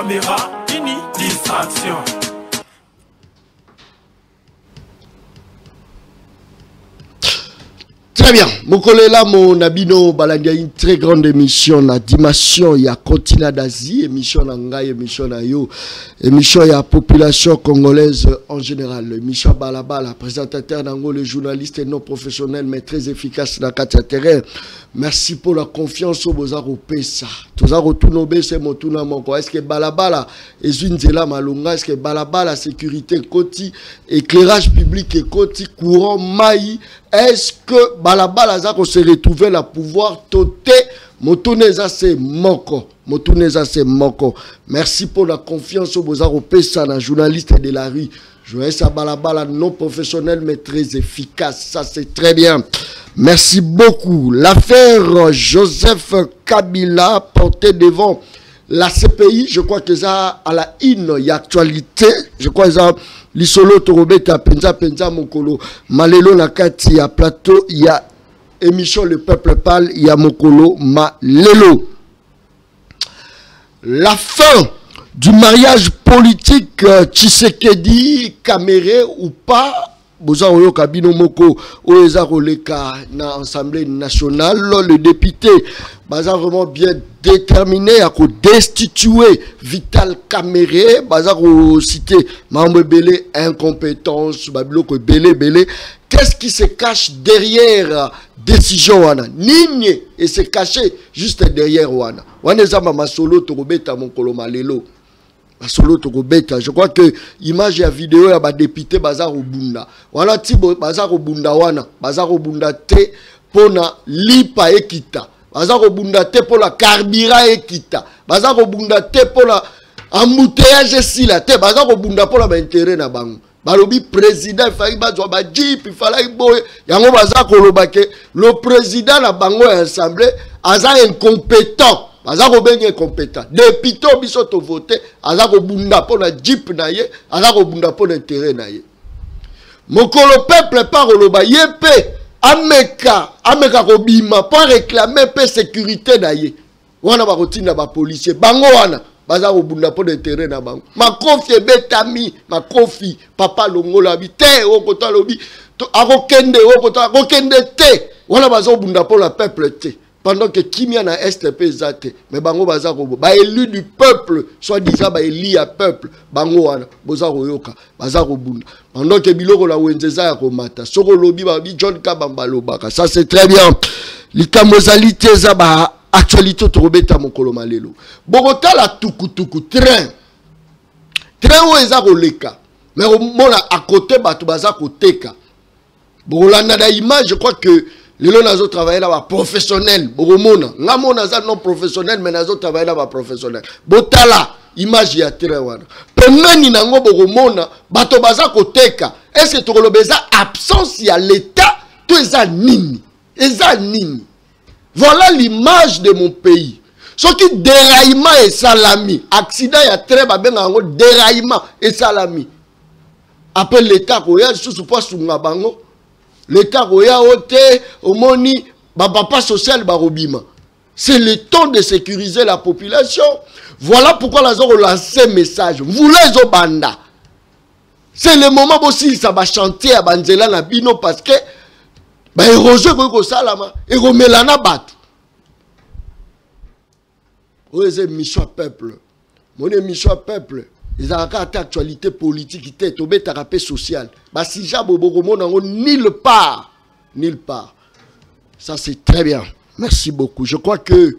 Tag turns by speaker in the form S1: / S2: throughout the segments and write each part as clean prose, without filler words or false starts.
S1: caméra, fini, distraction.
S2: Très bien. Mokolela mon abino balandia une très grande émission la dimension il y a continent d'Asie, émission nangai, émission na yo, émission il y a population congolaise en général, émission balabala, présentateur nango le journaliste non professionnel mais très efficace dans quatre terrain. Merci pour la confiance au bozaro pesa. Tozaro tunobe c'est mon tuna moko. Est-ce que balabala ezunzela malunga, est-ce que balabala sécurité koti, éclairage public et koti, courant maï, est-ce que balabala zako se retrouver la pouvoir toté motuneza c'est moko. Motuneza c'est moko. Merci pour la confiance au bozaro pesa na journaliste de la rue. Joël Sabalabala non professionnel mais très efficace. Ça c'est très bien. Merci beaucoup. L'affaire Joseph Kabila portée devant la CPI, je crois que ça à la une, il y a actualité. Je crois que ça l'isolo torobeta penza mokolo malelo na kati ya plateau, il y a émission Le Peuple parle, il y a mokolo malelo. La fin du mariage politique Tshisekedi, Kamere ou pas, Boza Oyo Kabino Moko, Oeza Roleka, na Assemblée nationale, le député, Baza vraiment bien déterminé à destituer Vital Kamere, Baza cité Mambe Belé, incompétence, Babiloko Belé. Qu'est-ce qui se cache derrière décision wana? Nigne et se cacher juste derrière wana. Wana zama masolo torobeta mon kolomalelo. Masolo torobeta. Je crois que image et vidéo ya ba député bazar obunda. Wana tibo bazar obunda wana, bazar obunda te pona lipa ekita. Bazar obunda te pona carburant ekita. Bazar obunda te pona embouteillage sila te, bazar obunda pona ba intérêt na bango. Balobi président il fallait bazwa ba jeep, il fallait boy yango baza kolobake le président na bango ya assemblée aza incompétent, aza ko benye incompétent. Député biso to voter aza ko bunda pona jeep na ye, aza ko bunda pona intérêt na ye. Mokolo peuple par oloba yepe ameka ko bima pour réclamer pe sécurité na ye. Wana ba kotina ba policier bango wana baza obunda po d'intérêt na bango. Makofi betami, makofi papa longola bité okota lobi akokende okota akokende te. Wana baza obunda po la peuple te. Pendant que kimia na STP zate, mais bango baza ko ba élu du peuple, soit disant ba élu à peuple, bango wana boza koyoka, baza ko bunda. Pendant que biloko la wenzeza ya komata, soko lobi ba bi John Kabamba lobaka. Ça c'est très bien. Likamozalité za ba actualité torobeta mokolo malelo. Bogota la tukutuku train o eza koleka mais mona à côté batu baza koteka. Bogolanda da image, je crois que lelo nazo travailler là ba professionnel. Bogomona ngamona za non professionnel mais nazo travailler là ba professionnel. Botala image ya train wana. Pemeni nango bogomona bato baza koteka. Est-ce que tokolobeza absence ya l'état to eza nini? Eza nini? Voilà l'image de mon pays. Ce qui déraillement et salami. Accident y a très bien déraillement et salami. Après l'état koya sous pas sous ngabango. L'état koya ote omoni papa social barobima. C'est le temps de sécuriser la population. Voilà pourquoi la zone lancé message. Vous les obanda. C'est le moment aussi ça va chanter à Banzela na bino parce que bah érosion ko salama et romelana bat. Oye mission peuple. Mon émission peuple. Ils ont une actualité politique qui est tombé tarapé social. Bah si jabo bogomo nango nulle part. Nulle part. Ça c'est très bien. Merci beaucoup. Je crois que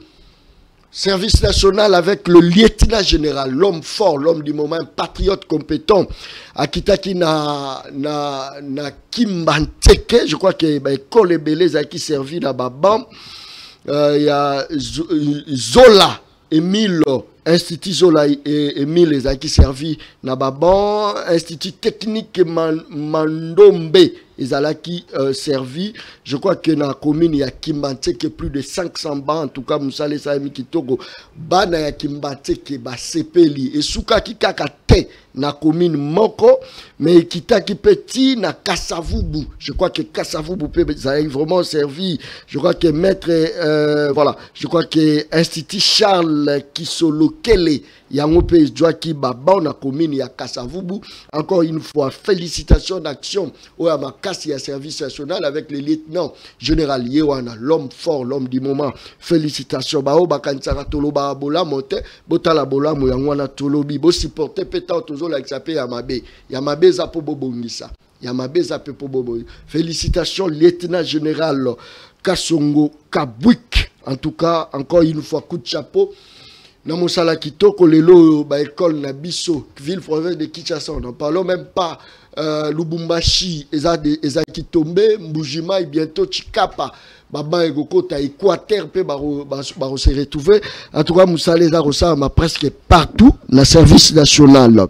S2: service national avec le lieutenant général, l'homme fort, l'homme du moment, un patriote compétent, Akitaki na Kimbanteke, je crois que école Beleza qui servi là bas. Il y a Zola, Émile, Institut Zola et Émile les qui servi na baban, Institut technique Mandombe ils ont qui servi. Je crois que dans la commune il y a Kimbanteke plus de 500 bancs en tout cas Moussale Saimi Kitoko bana ya Kimbanteke ba sepeli et souka ki kaka te na commune moko mais kitaki petit na Kasavubu. Je crois que Kasavubu peut ça a vraiment servi. Je crois que maître voilà, je crois que Institut Charles Kisolokele yango pe doit ki baba na commune ya Kasavubu. Encore une fois félicitations d'action au Makasi à service national avec le lieutenant général Yewana, l'homme fort, l'homme du moment. Félicitations bao bakansara toloba bola monte botala bola mo yangwana tolobi bo supporter pétant toujours la xapé Yamabe za po bobongisa. Yamabe za po bobo. Félicitations lieutenant général Kasongo Kabwik. En tout cas, encore une fois coup de chapeau. Na mosala kitoko lelo ba école na biso ville province de Kinshasa. On n'en parlons même pas. Lubumbashi eza Kitombe, Mbujima et bientôt Chikapa. Baba et Goko ta Équateur pe baro se retrouver. En tout cas, mosala eza resama presque partout na service national.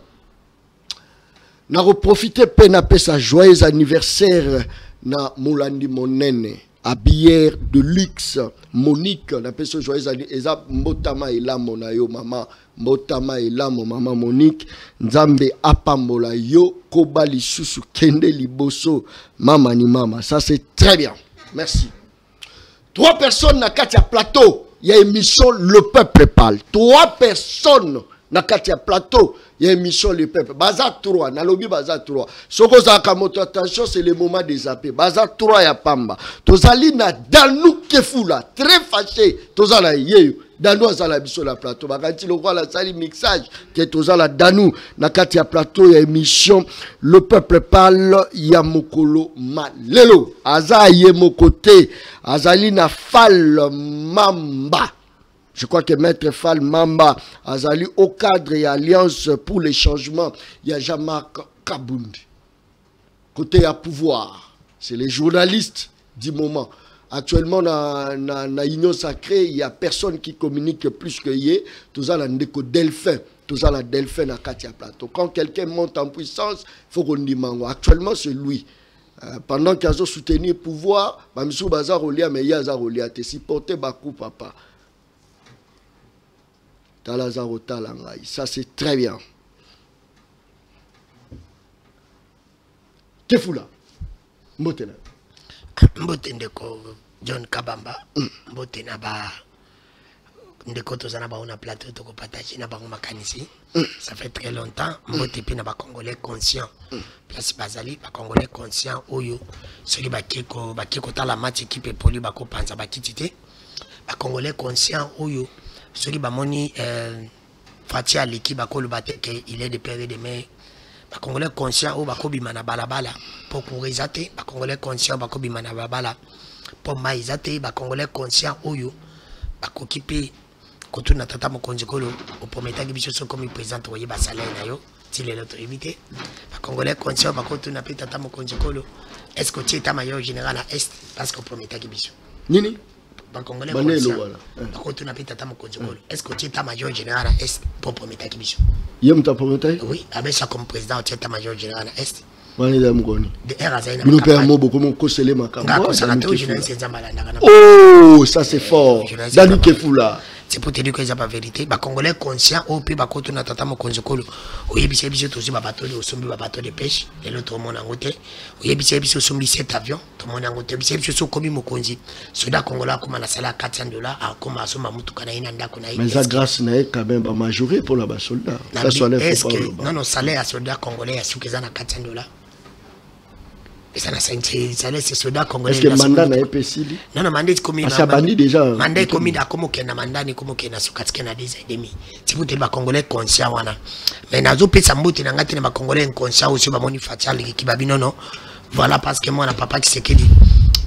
S2: Na reprofiter pe na pe sa joyeux anniversaire na Molandi Monene. Habillère de luxe, Monique, on appelle ça joyeux anniversaire. Mbotama et l'âme, mon ayo, maman. Mbotama et l'âme, maman Monique. Nzambe apambola yo, kobali susu, kende liboso, mama ni mama. Ça c'est très bien. Merci. 3 personnes na Katia Plateau. Il y a émission Le Peuple parle. 3 personnes na Katia Plateau. Il y a émission Le Peuple. Baza 3. Nalobi Baza 3. Soko za kamoto attention, c'est le moment des zappés. Baza 3 ya pamba. Tozali na Danou Kefula. Très fâché. Tozala yeyo. Danou azala biso la plateau. Bakanti le roi la sali mixage. Que tozala Danou. Na Katia Plateau, il y a émission Le Peuple parle. Ya mokolo malelo. Aza ye mokote. Azali na fal mamba. Je crois que Maître Fall Mamba Azali au cadre et Alliance pour les changements. Il y a Jean-Marc Kabundi. Côté à pouvoir. C'est les journalistes du moment. Actuellement, dans la Union Sacrée, il n'y a personne qui communique plus que hier. Tout ça, là, Delphin. Tout ça, là, Delphin à Katia Plateau. Quand quelqu'un monte en puissance, il faut qu'on dise mango. Actuellement, c'est lui. Pendant qu'il a soutenu le pouvoir, Mamsou Bazar Olia, mais il y a Zarolia. T'es supporté Bakou, papa. Ça c'est très bien. Kefula. Mbotena.
S3: Mbotendeko John Kabamba. Mbotena ba ndeko tozana ba on a plateau to ko partager na ba makanisi. Ça fait très longtemps. Mbote pe na ba congolais conscient. Place bazali ba congolais conscient oyo. Soki ba keko tala match équipe poli ba ko panza ba kitite. Ba congolais conscient oyo. Ceux qui bamoni Fatia l'équipe bako le bate que il est de père de mère. Ba congolais conscient au bako bimana balabala pour courir zate. Ba congolais conscient bako bimana balabala pour maïzate. Ba congolais conscient oyo bako kipe kotu na tata mokonzi kolo au prometa ki biso comme président voyez ba salaire na yo ti les autres éviter. Ba congolais conscient bako tu na pe tata mokonzi kolo. Est-ce que tu es maillot général à est parce que prometa ki biso.
S2: Nini
S3: Congolais conscient. Est-ce que tu es état-major général à Est pour promettre à Kibisho? Oui, avec ça comme président, tu es état-major général à Est.
S2: Oh, ça c'est fort. Dani Kefula.
S3: C'est pour te dire que c'est pas vérité. Les Congolais conscients, au pays, ils ont tata mokonzokolo. Au yébissé, ils ont aussi bateau de pêche. Et l'autre monde en côté. Au yébissé, ils ont 7 avions. Tout le monde en côté. Ils ont commis mokonzi. Soda Congolais, comme on a salé à $400, comme à Soma Moutoukana,
S2: mais ça grâce n'est quand même pas majoré pour la soldat.
S3: Non, salaire à soldat congolais, à ceux qui ont $400. Et ça n'a c'est soda congolais.
S2: Est-ce que mandat n'a pas essayé?
S3: Non, mandat est commis.
S2: Ça bandit déjà.
S3: Mandat est commis à comme aucun mandat ni comme aucun asukatske na des ennemis. C'est pour te ba congolais conscient wana. Mais nazo pe sambuti na ngati na ba congolais inconscient aussi ba moni facial qui babi non. Voilà parce que moi na papa qui s'est dit.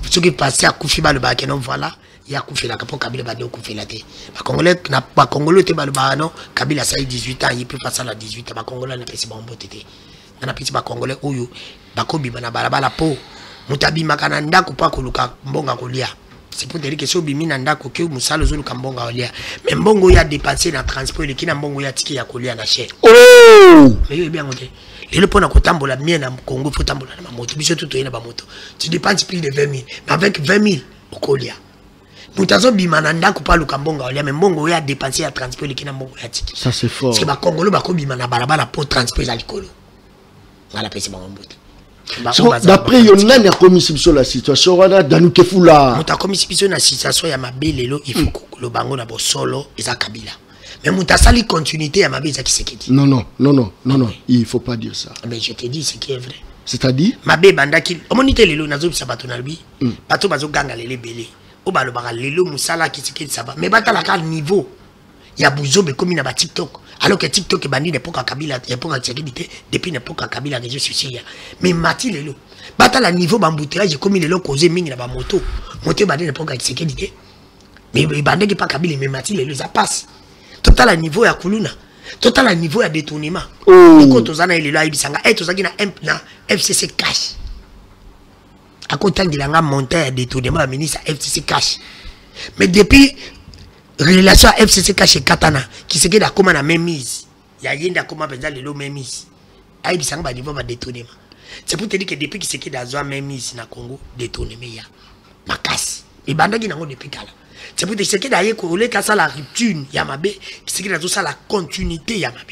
S3: Ce qui passait à Koufiba le ba non voilà. Il y a Koufila kapo Kabila ba de Koufila te. Ba congolais na ba congolais te ba le ba non. Kabila ça 18 ans, il peut passer à 18 ans. Ba congolais na pesi ba mbote te. Na pesi ba congolais oyo bakobi bana balabala po mutabi makana ndako pa koluka mbonga kolia. C'est pour dire que si obimi na ndako ke musalo zoluka mbonga kolia mais mbongo ya dépenser na transport le kina mbongo ya tiki ya kolia na cher.
S2: Oh
S3: mais yo bien ngote lelo pona kotambola mien na Congo faut tambola na moto biso tout toyena ba moto tu dépenses plus de 20 000 mais avec 20 000 okolia Mutazo bimananda kupa lukambonga olia mais mbongo ya dépenser à transport likina mbongo ya tiki.
S2: Ça c'est fort.
S3: C'est ba Congolo ba ko bimana balabala pour transport za likolo. Ngala pesi ba mbote.
S2: D'après Yonan a commis sur la situation wana danuke fula.
S3: Muta commis sur la situation ya mabelelo il faut que le bango na bo solo eza kabila. Mais muta sali continuité ya mabe za Kisekedi.
S2: Non, il faut pas dire ça.
S3: Mais je te dis ce qui est vrai.
S2: C'est-à-dire
S3: mabe bandaki omonite lelo nazo bisa bato na lui. Bato bazo ganga lele belé. Obalo baka lelo musala Kisekedi saba. Mais batala ka niveau. Ya buzobe comme na ba TikTok. Alors que TikTok est banni d'époque à Kabila, d'époque à Kisekedi, depuis l'époque à Kabila réseaux sociaux. Mais Mati lelo. Batala niveau bambouteage comme il est là causé mingi na ba moto. Moto banni d'époque à Kisekedi. Mais bandé qui pas Kabila mais Mati lelo ça passe. Total à niveau ya kuluna. Total à niveau ya détournement. Quand tozana lelo aibisanga et tozaki na FCC cash. À côté de la monter à détournement ministre FCC cash. Mais depuis relation à FCC cash et Katana qui se queda comme na même mise. Ya yenda comme penza lelo même mise. Aibisanga ba niveau ba détournement. C'est pour te dire que depuis qui se queda zo même mise na Congo détournement ya. Makasi. Et bandaki nango depuis kala. C'est pour te dire que d'ailleurs qu'on est qu'à ça la rupture Yamabe, c'est que ça la continuité Yamabe.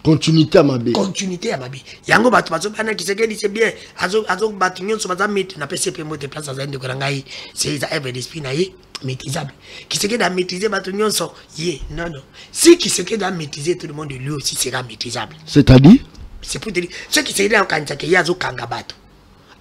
S2: Continuité à Mabe.
S3: Continuité à Mabe. Yango batu batu bana qui se dit c'est bien. Azo batu nyon so baza mettre na PCP mo te place à zande ko ngai c'est ça ever d'esprit na ye maîtrisable. Qui se da maîtriser batu nyon so ye non. Si qui se da maîtriser tout le monde lui aussi sera maîtrisable.
S2: C'est-à-dire
S3: c'est pour te dire ceux qui se da kancha ke yazo kanga batu.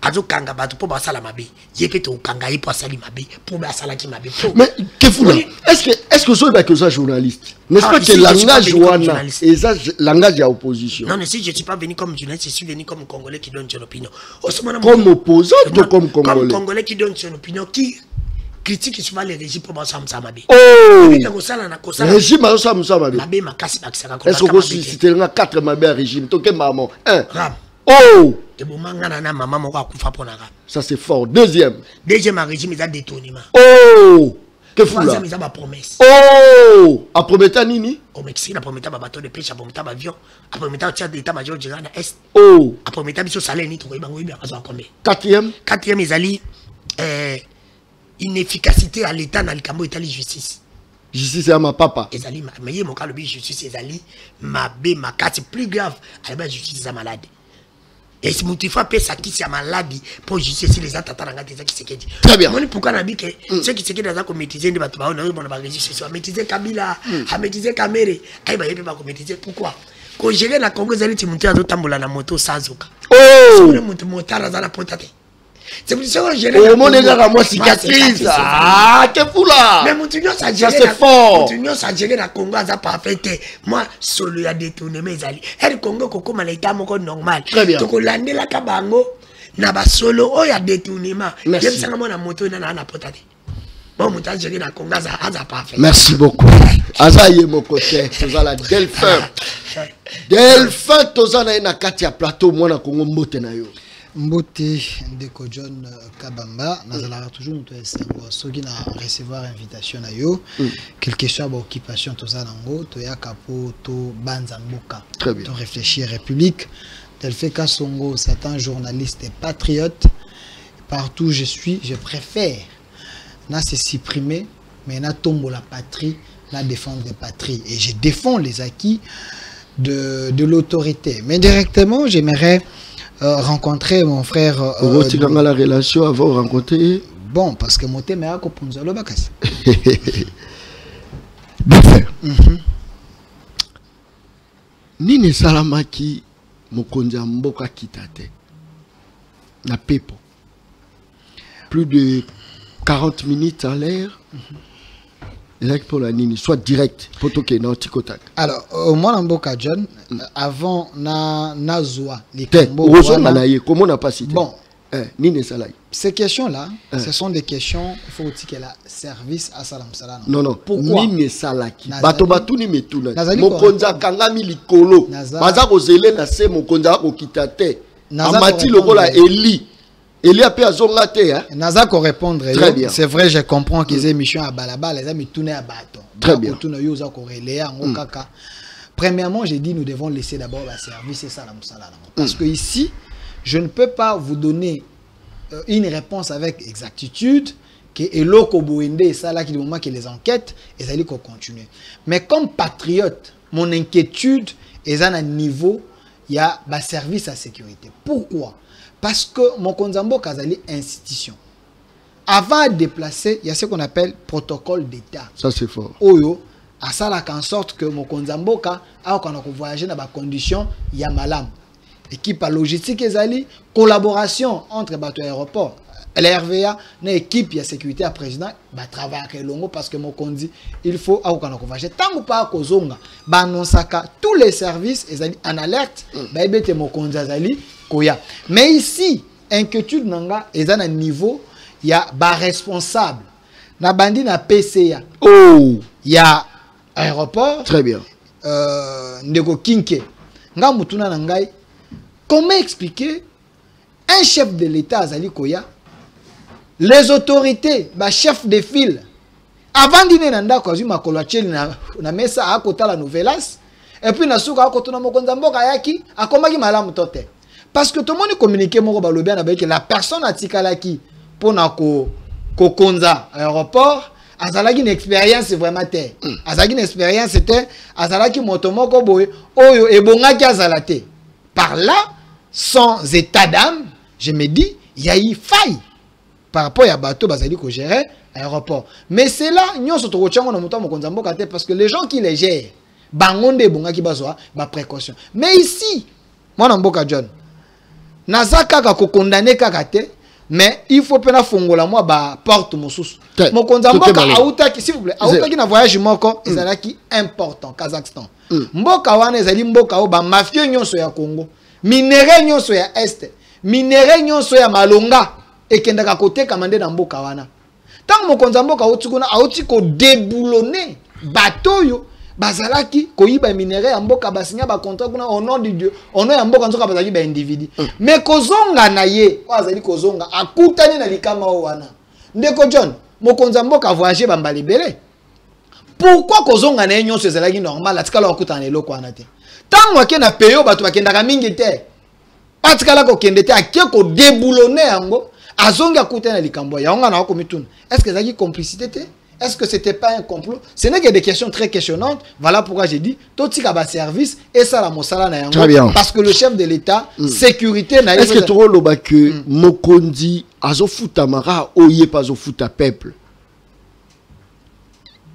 S3: Azo kanga batu pour basala mabe yepete okanga yi pour sali mabe pour basala ki mabe
S2: mais que fou là est-ce que ça que ça journaliste n'est-ce pas que langage wana et ça langage de opposition
S3: non mais si je suis pas venu comme journaliste je suis venu comme congolais qui donne son opinion
S2: comme opposant ou comme
S3: congolais qui donne son opinion qui critique souvent les régimes pour basala mabe
S2: régime basala mabe
S3: mabe makasi bakisaka ko
S2: est-ce que si c'était 4 mabe régime to ke maman 1
S3: oh
S2: ça c'est fort. Deuxième
S3: régime ils a détournement.
S2: Oh que fou là.
S3: Ils ont promesse.
S2: Oh a promettre nini
S3: au Mexique a promettre ba bateau de pêche a promettre ba avion a promettre tiers d'état major du Ghana Est.
S2: Oh
S3: a promettre biso salaire ni to ko bango bien azo combien.
S2: Quatrième
S3: ils alli inefficacité à l'état dans le Cambo Italie justice.
S2: Justice à ma papa.
S3: Ils alli mais mon cas le justice ils alli mabe makati plus grave à la justice à malade. Et si tu fais ça qui est maladie pour justice si les attaques qui se dit.
S2: Très bien.
S3: Pourquoi on a dit que ceux qui se disent dans maîtriser des bâtiments, on a réussi à maîtriser Kabila, à maîtriser Kamere, à maîtriser pourquoi quand je viens à Congo, ils ont dit tambola na moto sans aucun.
S2: Oh
S3: c'est pour ça que je
S2: au monde est là moi cicatrice. Ah que fou là.
S3: Mais ça
S2: c'est fort.
S3: Ça géré na Congo ça parfait. Moi solo ya détourné mes alliés. El Congo koko maleta moko normal. Donc landé la kabango na ba solo o ya détournement. Même ça na moto na potate. Bon montage géré na Congo ça parfait.
S2: Merci beaucoup. Azaye mon côté, toza la Delphin. Delphin toza na kati ya plateau moi na Congo mbote na yo.
S4: Mbote ndeko John Kabamba nazala toujours nous ceux qui na recevoir invitation na yo quelque chose ba occupation toza nango to ya kapo to banza mboka to réfléchir république tel fait qu'à Songo c'est un journaliste et patriote partout où je suis je préfère na se supprimer mais na tombo la patrie na défendre la patrie et je défends les acquis de l'autorité mais directement j'aimerais rencontrer mon frère.
S2: Dans la relation avant rencontrer.
S4: Bon, parce que mon thème est à Kopunza Lobakas.
S2: Nini Salamaki Mokonza Mboka Kitate. Na Pepo. Plus de 40 minutes à l'air. Pour la Nini, soit direct, pour toquer dans Tikotak.
S4: Alors, moi, Mboka John, avant Nazoa, les
S2: comment on n'a pas cité?
S4: Bon,
S2: Nini Salai.
S4: Ces questions-là, ce sont des questions, il faut aussi qu'elle a service à Salam Salam.
S2: Non.
S4: Pourquoi?
S2: Nini Salaki. Bato ni metuna. Mokonza kangami likolo. Baza kozele na se mokonza ko kitate. Amati lokola Eli. Il y a pas à
S4: Naza ko répondre.
S2: Très bien.
S4: C'est vrai, je comprends qu'ils aient mission à Balaba, les amis tourner à bâton.
S2: Très bien.
S4: Premièrement, j'ai dit nous devons laisser d'abord la service et ça parce que ici, je ne peux pas vous donner une réponse avec exactitude que eloko boende ça là qui du moment que les enquêtes et allaient continuer. Mais comme patriote, mon inquiétude est à un niveau il y a ba service à sécurité. Pourquoi? Parce que mon konzambo kazali institution. Avant de déplacer, il y a ce qu'on appelle protocole d'État.
S2: Ça c'est fort.
S4: Oyo à ça là en sorte que mon konzambo ka a qu'on a voyager dans ba condition il y a malam. Équipe à logistique ezali, collaboration entre bateau aéroport. LRVA, une équipe de sécurité à président, va travailler longo parce que mon condi, il faut à qu'on voyager. Tant ou pas à Kozonga, banosaka tous les services en alerte, bah ebete mon condi azali koya. Mais ici, inquiétude nanga est à un niveau, il y a ba responsable. Na bandi na PCA.
S2: Oh,
S4: il y a aéroport.
S2: Très bien.
S4: Ndeko Kinke. Nga mutuna nangai. Comment expliquer un chef de l'État azali koya? Les autorités, bah chef de file, avant dîner nanda kwa zuma kolacheli na mesa akota la nouvelas, et puis na suka akota na mokonzambo kayaki, akomaki malamu tote. Parce que tout le monde communiqué moko balobia na que la personne atikalaki pour na ko konza aéroport, azalaki une expérience vraiment terre. Azalaki une expérience c'était azalaki motomoko boye oyo ebongaki azalate. Par là, sans état d'âme, je me dis, il y a eu faille. Par rapport à bateau bazali ko gérer aéroport. Mais c'est là nous sommes trop tchango na muta mokonzambo kate parce que les gens qui les gèrent bangonde bonga ki bazwa ba précaution. Mais ici moi na mboka John nazaka ka ko condamner kakate mais il faut pena fongola moi ba porte mosusu. Mokonzambo ka auta ki s'il vous plaît auta ki na voyage moko ezalaki important Kazakhstan. Mboka wana ezali mboka o ba mafia nyonso ya Congo. Minéraux nyonso ya Est. Minéraux nyonso ya Malonga. Et qui est à côté commandé dans Mboka wana. Tant que mon konzamboka otikuna aoti ko déboulonner bateau yo bazalaki ko yiba minerai ya mboka basinya ba contrat kuna au nom de Dieu. On a mboka nzoka bazali ba individu. Mais kozonga na ye, bazali kozonga akutani na likama wana. Ndeko John, mon konzamboka voyager ba libéré. Pourquoi kozonga na nyonso ezalaki normal atikala okutana eloko wana te. Tant moi ke na peyo bato bakendaka mingi te. Atikala ko kende te akeko déboulonner yango. Azonga koute na likambo ya onga na komituna. Est-ce que ça y complicité? Est-ce que c'était pas un complot? Ce n'est que des questions très questionnantes. Voilà pourquoi j'ai dit tout tika ba service et ça la mosala na yango parce que le chef de l'État sécurité na.
S2: Est-ce que trop loba que Mokondi azofuta mara oye pas azofuta peuple?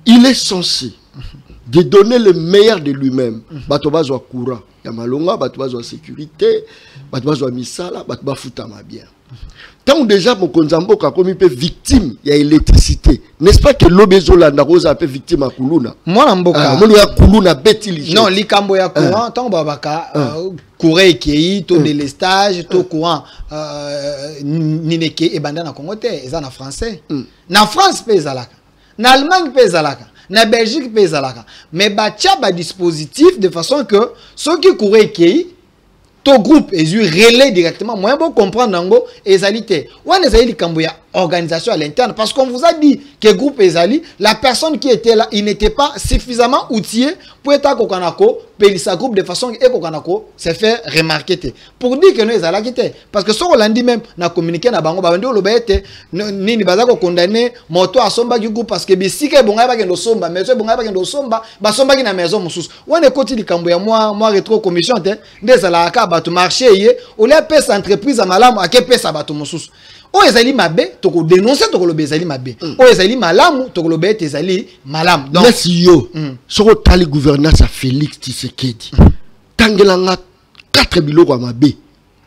S2: Il est censé de donner le meilleur de lui-même. Bato bazwa courant, ya malonga, bato bazwa sécurité, bato bazwa misala, bato ba futa ma bien. Tant déjà mon konzambo ka komi pe victime ya électricité. N'est-ce pas que l'obezolanda rosa pe victime à Kuluna?
S4: Moi na mboka.
S2: Moi ya Kuluna beti.
S4: Non, likambo ya courant tant babaka courant ekei to délestage to courant nineke e banda na Congo te, eza na français. Na France pe ezalaka. Na Allemagne pe ezalaka. Na Belgique pe ezalaka. Mais batia ba dispositif de façon que ceux qui courent ekei ton groupe est relais directement. Moi, je comprendre nango ezalité. Ou ezali kamboya organisation à l'interne parce qu'on vous a dit que le groupe ezali, la personne qui était là, il n'était pas suffisamment outillé pour être à kokanako, payer sa groupe de façon et kokanako se faire remarquer. Pour dire que nous ezala kité parce que ce qu'on l'a dit même na communiqué na bango ba ndo lobete nini bazako condamner moto a somba du groupe parce que bisika bonga ba kendo somba mais bonga ba kendo somba ba somba ki na maison mususu. Ou ne koti likamboya moi rétro commission te ndezala ka bato marché yé ou les pèse entreprise à malamu à quel pèse à bato mususu. O ezali mabe toko dénoncer toko lobe ezali mabe. O ezali malamu toko lobe ezali malamu.
S2: Donc yes yo. Soko tali gouvernance à Félix Tshisekedi. Tangelanga 4 biloko mabe.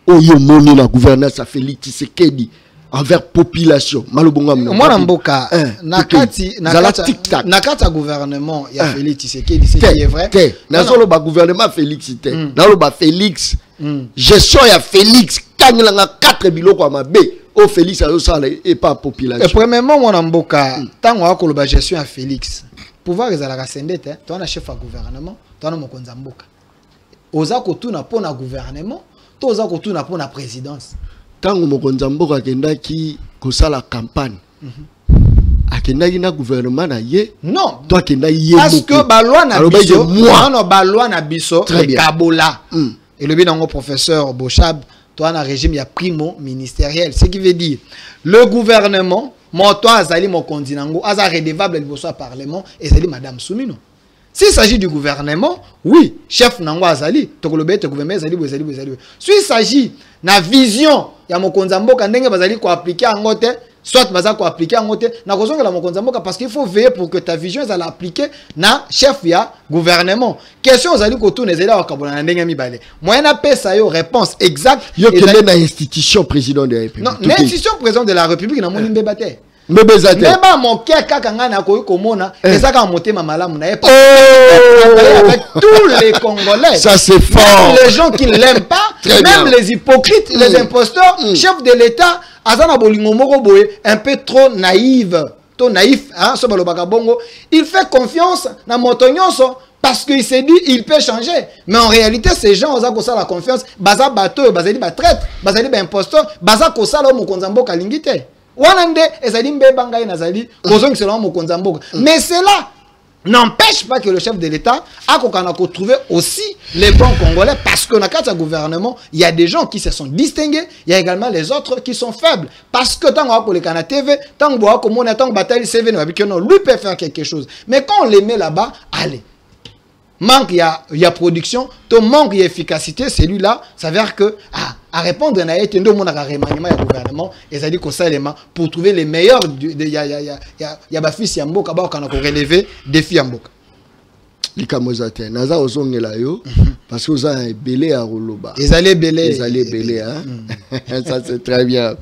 S2: O yo moni na gouvernance à Félix Tshisekedi envers population. Malobonga
S4: moi na mboka nakati ya gouvernement ya Félix Tshisekedi c'est qui est vrai.
S2: Nazolo ba gouvernement Félix te. Nalo ba Félix. Gestion ya Félix tangelanga 4 biloko mabe. Au Félix et pas population.
S4: Et premièrement, moi, en Boka, tant qu'on a la gestion à Félix, pouvoir les ala sendete, tu as un chef à gouvernement, tu as un mokonza mboka. Oza kotuna pour na gouvernement, tu oza kotuna pour na présidence.
S2: Tant que mokonza mboka kenda ki kosa la campagne. Akenda ki na gouvernement na ye.
S4: Non.
S2: Toi kenda ye.
S4: Parce que balwa na biso, non balwa na biso, kabola. Et le bien professeur Bochab. Toi, un régime, il y a primo ministériel. Ce qui veut dire, le gouvernement moto azali mokonzi nango aza redevable liboso parlement ezali madame Soumino. S'il s'agit du gouvernement, oui, chef nango azali, tokolobe te gouvernement ezali. S'il s'agit na vision ya mokonzi mboka ndenge bazali ko appliquer en ngote, soit baza ko appliquer en ngote, na kozonga la mokonzi mboka parce qu'il faut veiller pour que ta vision ezali appliquer na chef ya gouvernement. Question ozali ko tourner ezali wakabona na ndenge mibale. Moyena pesa yo réponse exacte.
S2: Yo kende na institution président de la République.
S4: Non, l'institution président de la République na moni mbeba te.
S2: Même
S4: mon cœur kaka ngana ko komona ezaka motema malamu na
S2: oh,
S4: avec tous les Congolais.
S2: Ça c'est fort.
S4: Même les gens qui ne l'aiment pas,
S2: très
S4: même
S2: bien.
S4: les hypocrites, les imposteurs, chef de l'État, azana bolingo moko boye un peu trop naïf, hein, so balobaka bongo. Il fait confiance na motonyoso parce qu'il s'est dit il peut changer. Mais en réalité ces gens ont ça la confiance, baza bateau, bazali ba traître, bazali ba imposteur, baza ko sala mo konzambo kalingite. Wanande ezali mbeba ngai nazali kozongi selon mo konzambo. Mais cela n'empêche pas que le chef de l'État a trouvé aussi les bons Congolais parce que dans le cadre du gouvernement, il y a des gens qui se sont distingués, il y a également les autres qui sont faibles. Parce que tant qu'on les Canada TV, tant qu'on a tant bataille CV, lui peut faire quelque chose. Mais quand on les met là-bas, allez. Manque, il y a production, ton manque, il y a efficacité, celui-là, ça veut dire que, à répondre à été nous mon remaniement du gouvernement, et ça dit qu'on ça élément pour trouver les meilleurs, il y a ma fille Yamboka, on a relevé défi Yamboka.
S2: Les Kamozate, Naza Ozonge la yo, parce que vous avez belé à Roloba.
S4: Ils allaient belé.
S2: Ils allaient belé, hein. Ça c'est très bien.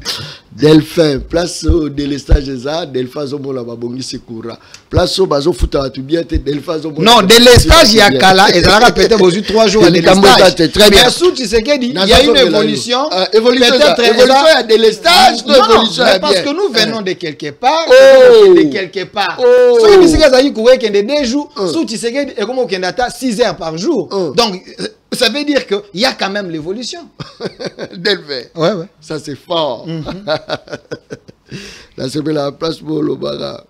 S2: Delphin, place au délestage ça, Delphin Zomo la babongi sekoura. Place au bazo futa tu bien te Delphin Zomo.
S4: Non, délestage il y a kala, et ça va répéter vos 3 jours à délestage.
S2: Très bien.
S4: Tu sais qu'il y a une évolution.
S2: Évolution à délestage,
S4: évolution parce que nous venons de quelque part, de quelque part.
S2: Ce
S4: qui c'est qu'il courir qu'il y a des jours, tu sais qu'il et comment qu'on a 6 heures par jour. Donc ça veut dire qu'il y a quand même l'évolution.
S2: Delphin.
S4: Ouais.
S2: Ça c'est fort. Là c'est la place pour le bara.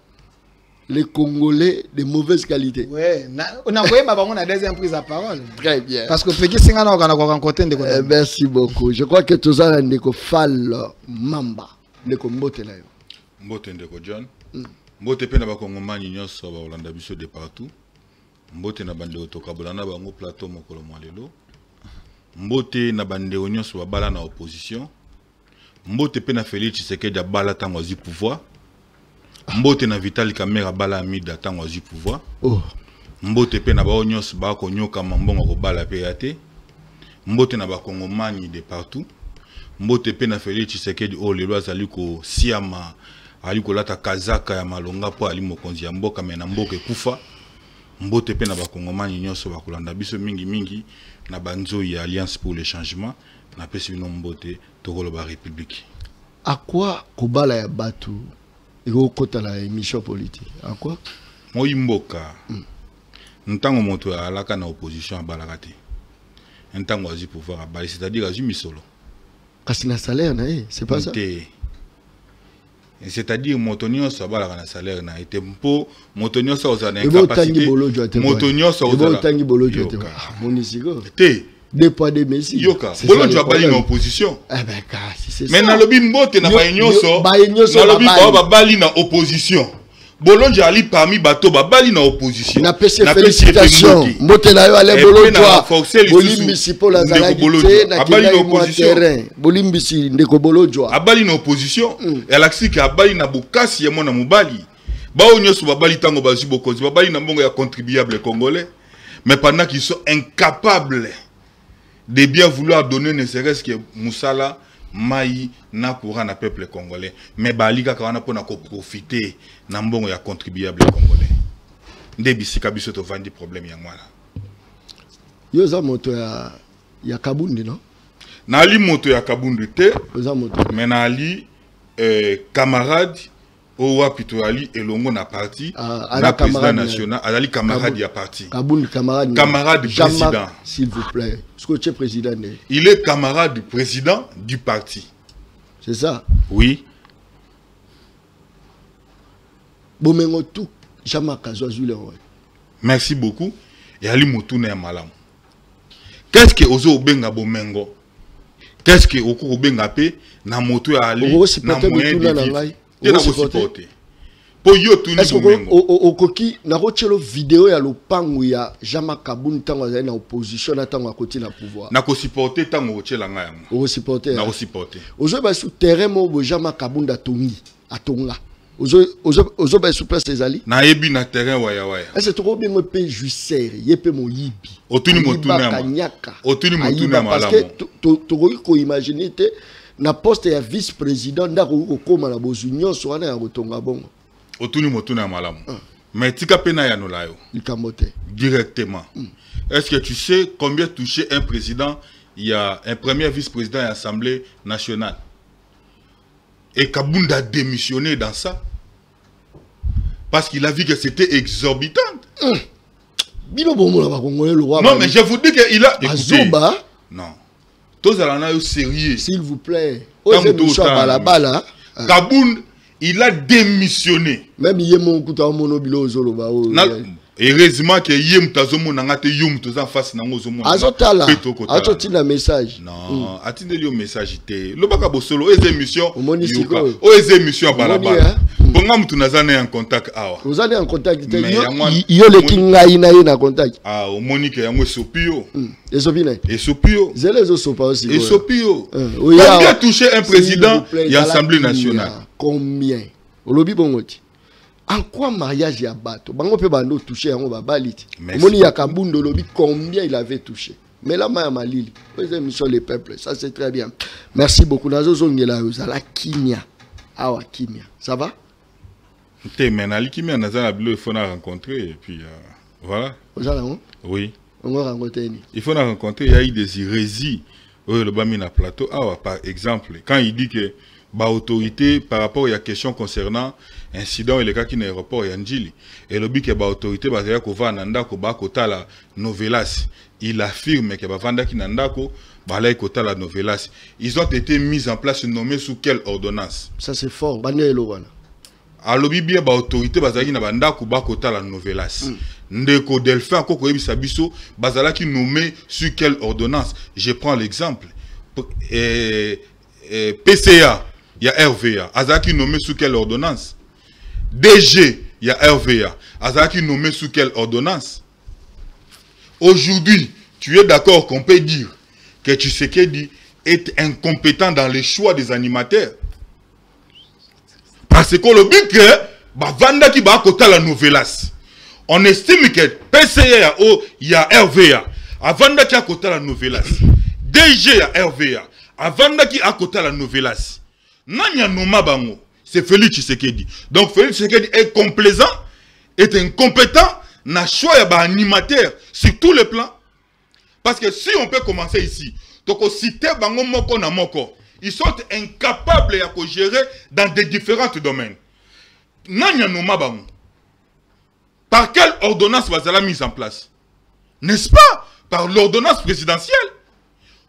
S2: Les Congolais de mauvaise qualité.
S4: Ouais, on a envoyé ma on a deuxième prise à parole.
S2: Très bien.
S4: Parce que Pékin Singana on a rencontré des collègues.
S2: Merci beaucoup. Je crois que tout ça ndeko fall mamba ndeko mbote na yo.
S5: Mbote ndeko John. Mbote pe na ba kongomani nyonso ba Holanda biso de partout. Mbote na bande otokabolana bango plateau mokolo mwalelo. Mbote na bande nyonso ba bala na opposition. Mbote pe na Félix Tshisekedi bala tango azi pouvoir. Mbote na Vital Kamerhe bala amida tango azi pouvoir. Mbote pe na ba nyonso ba ko nyoka mambongo ko bala pe yate. Mbote na ba kongomani de partout. Mbote pe na Félix Tshisekedi o lelo azali ko siama ali ko lata kazaka ya malonga po ali mokonzi ya mboka me na mboka ekufa. Mbote pe na ba kongomani nyonso ba kolanda biso mingi na banzo ya Alliance pour le changement na pesi bino mbote tokolo ba république.
S2: À quoi kobala ya batu eko kota la émission politique? À quoi?
S5: Moi mboka. Ntango moto alaka na opposition abalaka te. Ntango azi pouvoir abali, c'est-à-dire azi misolo.
S2: Kasi na salaire na c'est pas ça.
S5: C'est-à-dire motonio so balaka na salaire na été mpo motonio so za na incapacité. Motonio so za
S2: tangi bolojo te. Monisiko.
S5: Te.
S2: Deux poids deux messi.
S5: Yoka. Bolojo abali na opposition.
S2: Eh ben kasi c'est ça.
S5: Mais na lobi mbote na ba nyonso. Na lobi ba bali na opposition. Bolonjo ali parmi bateau babali na opposition.
S2: Na pese félicitations. Mbote na yo ale Bolonjo. Bolimbisi po la zalaki te na kina yo terrain. Bolimbisi ndeko Bolonjo.
S5: Abali na opposition. Alaxi ki abali na bokasi ya mona mobali. Ba onyoso babali tango bazi bokonzi babali na mbongo ya contribuable congolais. Mais pendant qu'ils sont incapables de bien vouloir donner ne serait-ce que Moussala Maï na courant na peuple congolais, mais balika kawana pona ko profiter na mbongo ya contribuable congolais. Ndebisika biso to vandi problème ya ngwana.
S2: Yo za moto ya Kabundi non?
S5: Na ali moto ya Kabundi te.
S2: Yo za moto.
S5: Mais na ali camarade o wapito ali elongo na parti na président national, ali camarade ya parti.
S2: Kabundi camarade.
S5: Camarade président.
S2: S'il vous plaît. Scotché président.
S5: Il est camarade président du parti.
S2: C'est ça?
S5: Oui.
S2: Bomengo tout jamais Kazouazule.
S5: Merci beaucoup. Et Ali Moutoune est malam. Qu'est-ce que Ozo Benga Bomengo? Qu'est-ce que Oko Benga Pe na moto Ali na moyen de vivre? te na supporter po yo tout
S2: est-ce que au koki na rochelo vidéo ya lopangu ya Jean-Marc Kabund tango na opposition na tango akoti na pouvoir
S5: na ko supporter tango ochela nga yango
S2: o supporter
S5: na ko supporter
S2: ozo ba sous terrain mo Jean-Marc Kabund atongi atonga ozo ba sous place ezali
S5: na yebi na terrain waya
S2: est-ce que trop bien mo pe juicer yepe mo yibi
S5: otuni motuna malamu
S2: parce que to ko imaginer te na poste ya vice-président ndako ko koma na bozunion so wana ya kotonga bongo
S5: otuni motuna malamu mais tika pena ya nolayo
S2: ikamote
S5: directement. Est-ce que tu sais combien touchait un président, il y a un premier vice-président à l'Assemblée nationale? Et Kabund a démissionné dans ça. Parce qu'il a vu que c'était exorbitant.
S2: Non,
S5: mais je vous dis qu'il a... Écoutez, non. Tous allons sérieux.
S2: S'il vous plaît.
S5: Kabund, il a démissionné.
S2: Même il y a mon coup de monobilo zoloba.
S5: Heureusement que yem tazomo nangate yum tozan face nango zomo.
S2: Azotala. Azotila message.
S5: Non, atinde li message te. Lobaka bosolo eze émission.
S2: Monisiko.
S5: O eze émission balabala. Bonga mutu nazane en contact awa.
S2: Vous allez en contact te. Yo le kinga ina na contact.
S5: Ah, o Monique yango sopio.
S2: Esopine.
S5: Esopio.
S2: Zele zo sopa aussi.
S5: Esopio. Combien touché un président de l'Assemblée nationale?
S2: Combien? Olobi bongoti. En quoi mariage ya bato? Bango pe bando touché yango babaliti. Moni ya Kabundo lobi combien il avait touché. Mais là ma malili. Vous émission les peuples, ça c'est très bien. Merci beaucoup. Nazo zongela yozala kimia. Awa kimia. Ça va?
S5: Té menali kimia nazala bilo il faut na rencontrer et puis voilà. Oui.
S2: On va rencontrer ni.
S5: Il faut na rencontrer, il y a eu des hérésies le bamina plateau awa par exemple quand il dit que ba autorité par rapport à la question concernant incident et le cas qui n'est aéroport Yandjili et le but que ba autorité ba ya ko va nanda ko ba kota la novelas il affirme que ba vanda ki nanda ko ba la kota la novelas ils ont été mis en place nommés sous quelle ordonnance
S2: ça c'est fort banelo wana
S5: a lobi bien ba autorité ba zaki na banda ko ba kota la novelas ndeko Delphin ko ko yebisa biso bazala ki nommé sur quelle ordonnance je prends l'exemple PCA il y a RVA. Azaki nommé sous quelle ordonnance? DG, il y a RVA. Azaki nommé sous quelle ordonnance? Aujourd'hui, tu es d'accord qu'on peut dire que Tshisekedi est incompétent dans les choix des animateurs? Parce qu'on le but que Vanda qui va côté la novelas. On estime que PCA il y a RVA. Vanda qui a côté la novelas. DG il y a RVA. Vanda qui a côté la novelas. Nanya Noma Bango, c'est Félix Tshisekedi. Donc Félix Tshisekedi est complaisant, est incompétent, n'a choix à animateur sur tous les plans. Parce que si on peut commencer ici, donc citer Bango Moko na Moko, ils sont incapables de gérer dans des différents domaines. Nanya Noma Bango, par quelle ordonnance va la mise en place? N'est-ce pas? Par l'ordonnance présidentielle.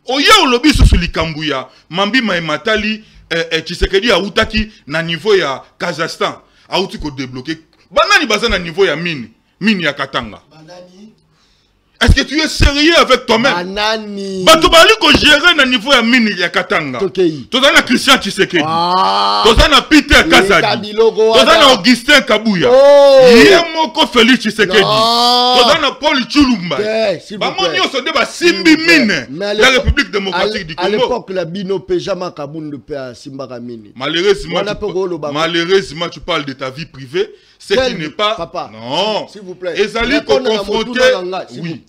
S5: Oya ou lobby sur Likambouya, Mambi Maïmatali, Tshisekedi a outaki na niveau ya Kazakhstan a outi ko débloquer banani baza na niveau ya mine ya Katanga. Est-ce que tu es sérieux avec toi-même?
S2: Banani
S5: bato bali ko gérer na niveau ya mine ya Katanga. Tozana Christian Tshisekedi, tozana Peter Kazadi, tozana Augustin Kabuya, yemoko Félix Tshisekedi, tozana Paul Chulumba. Bamoni oso de ba simbi mine la République démocratique du Congo.
S2: À l'époque la bino pejama Kabund pe a Simba mine.
S5: Malheureusement tu parles de ta vie privée, ce qui n'est pas
S2: papa.
S5: Non.
S2: S'il vous plaît.
S5: Ezali ko confronter.
S2: Oui.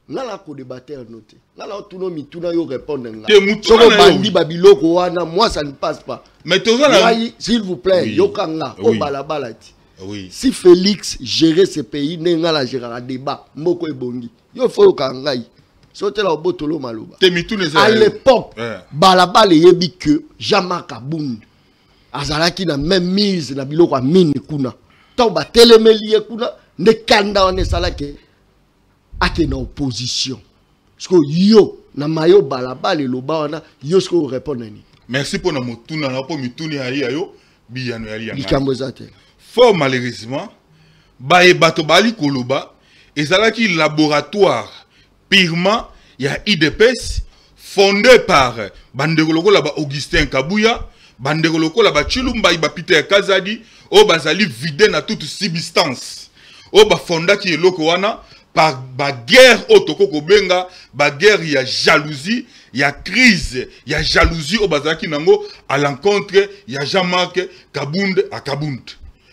S2: Nala ko débattre noté. Nala tuno mituna yo répondre nga.
S5: Soko
S2: bandi babiloko wana moi ça ne passe pas.
S5: Mais tozala
S2: s'il vous plaît yokanga o balabala ti.
S5: Oui.
S2: Si Félix gérait ce pays nenga la gérera débat moko ebongi. Yo faut yokangai. Sotela obotolo maloba. À l'époque balabala yebi que Jean-Marc Kabund azalaki na même mise na biloko mine kuna. To ba telemeli kuna ne kanda on salake ake na opposition. Parce que yo na mayo balabala loba wana yo ce que répondre ni.
S5: Merci pour na motuna na po mituni ayi ayo biyano yali yanga.
S2: Ikambozate.
S5: Fort malheureusement bae bato bali koloba ezalaki laboratoire purement ya IDPS fondé par bandeko lokola ba Augustin Kabuya, bandeko lokola ba chilumba ba Peter Kazadi o bazali vide na toute substance o ba fonda ki eloko wana par ba guerre otoko kobenga ba guerre ya jalousie ya crise ya jalousie o bazaki nango à l'encontre ya Jean-Marc Kabund à Kabund.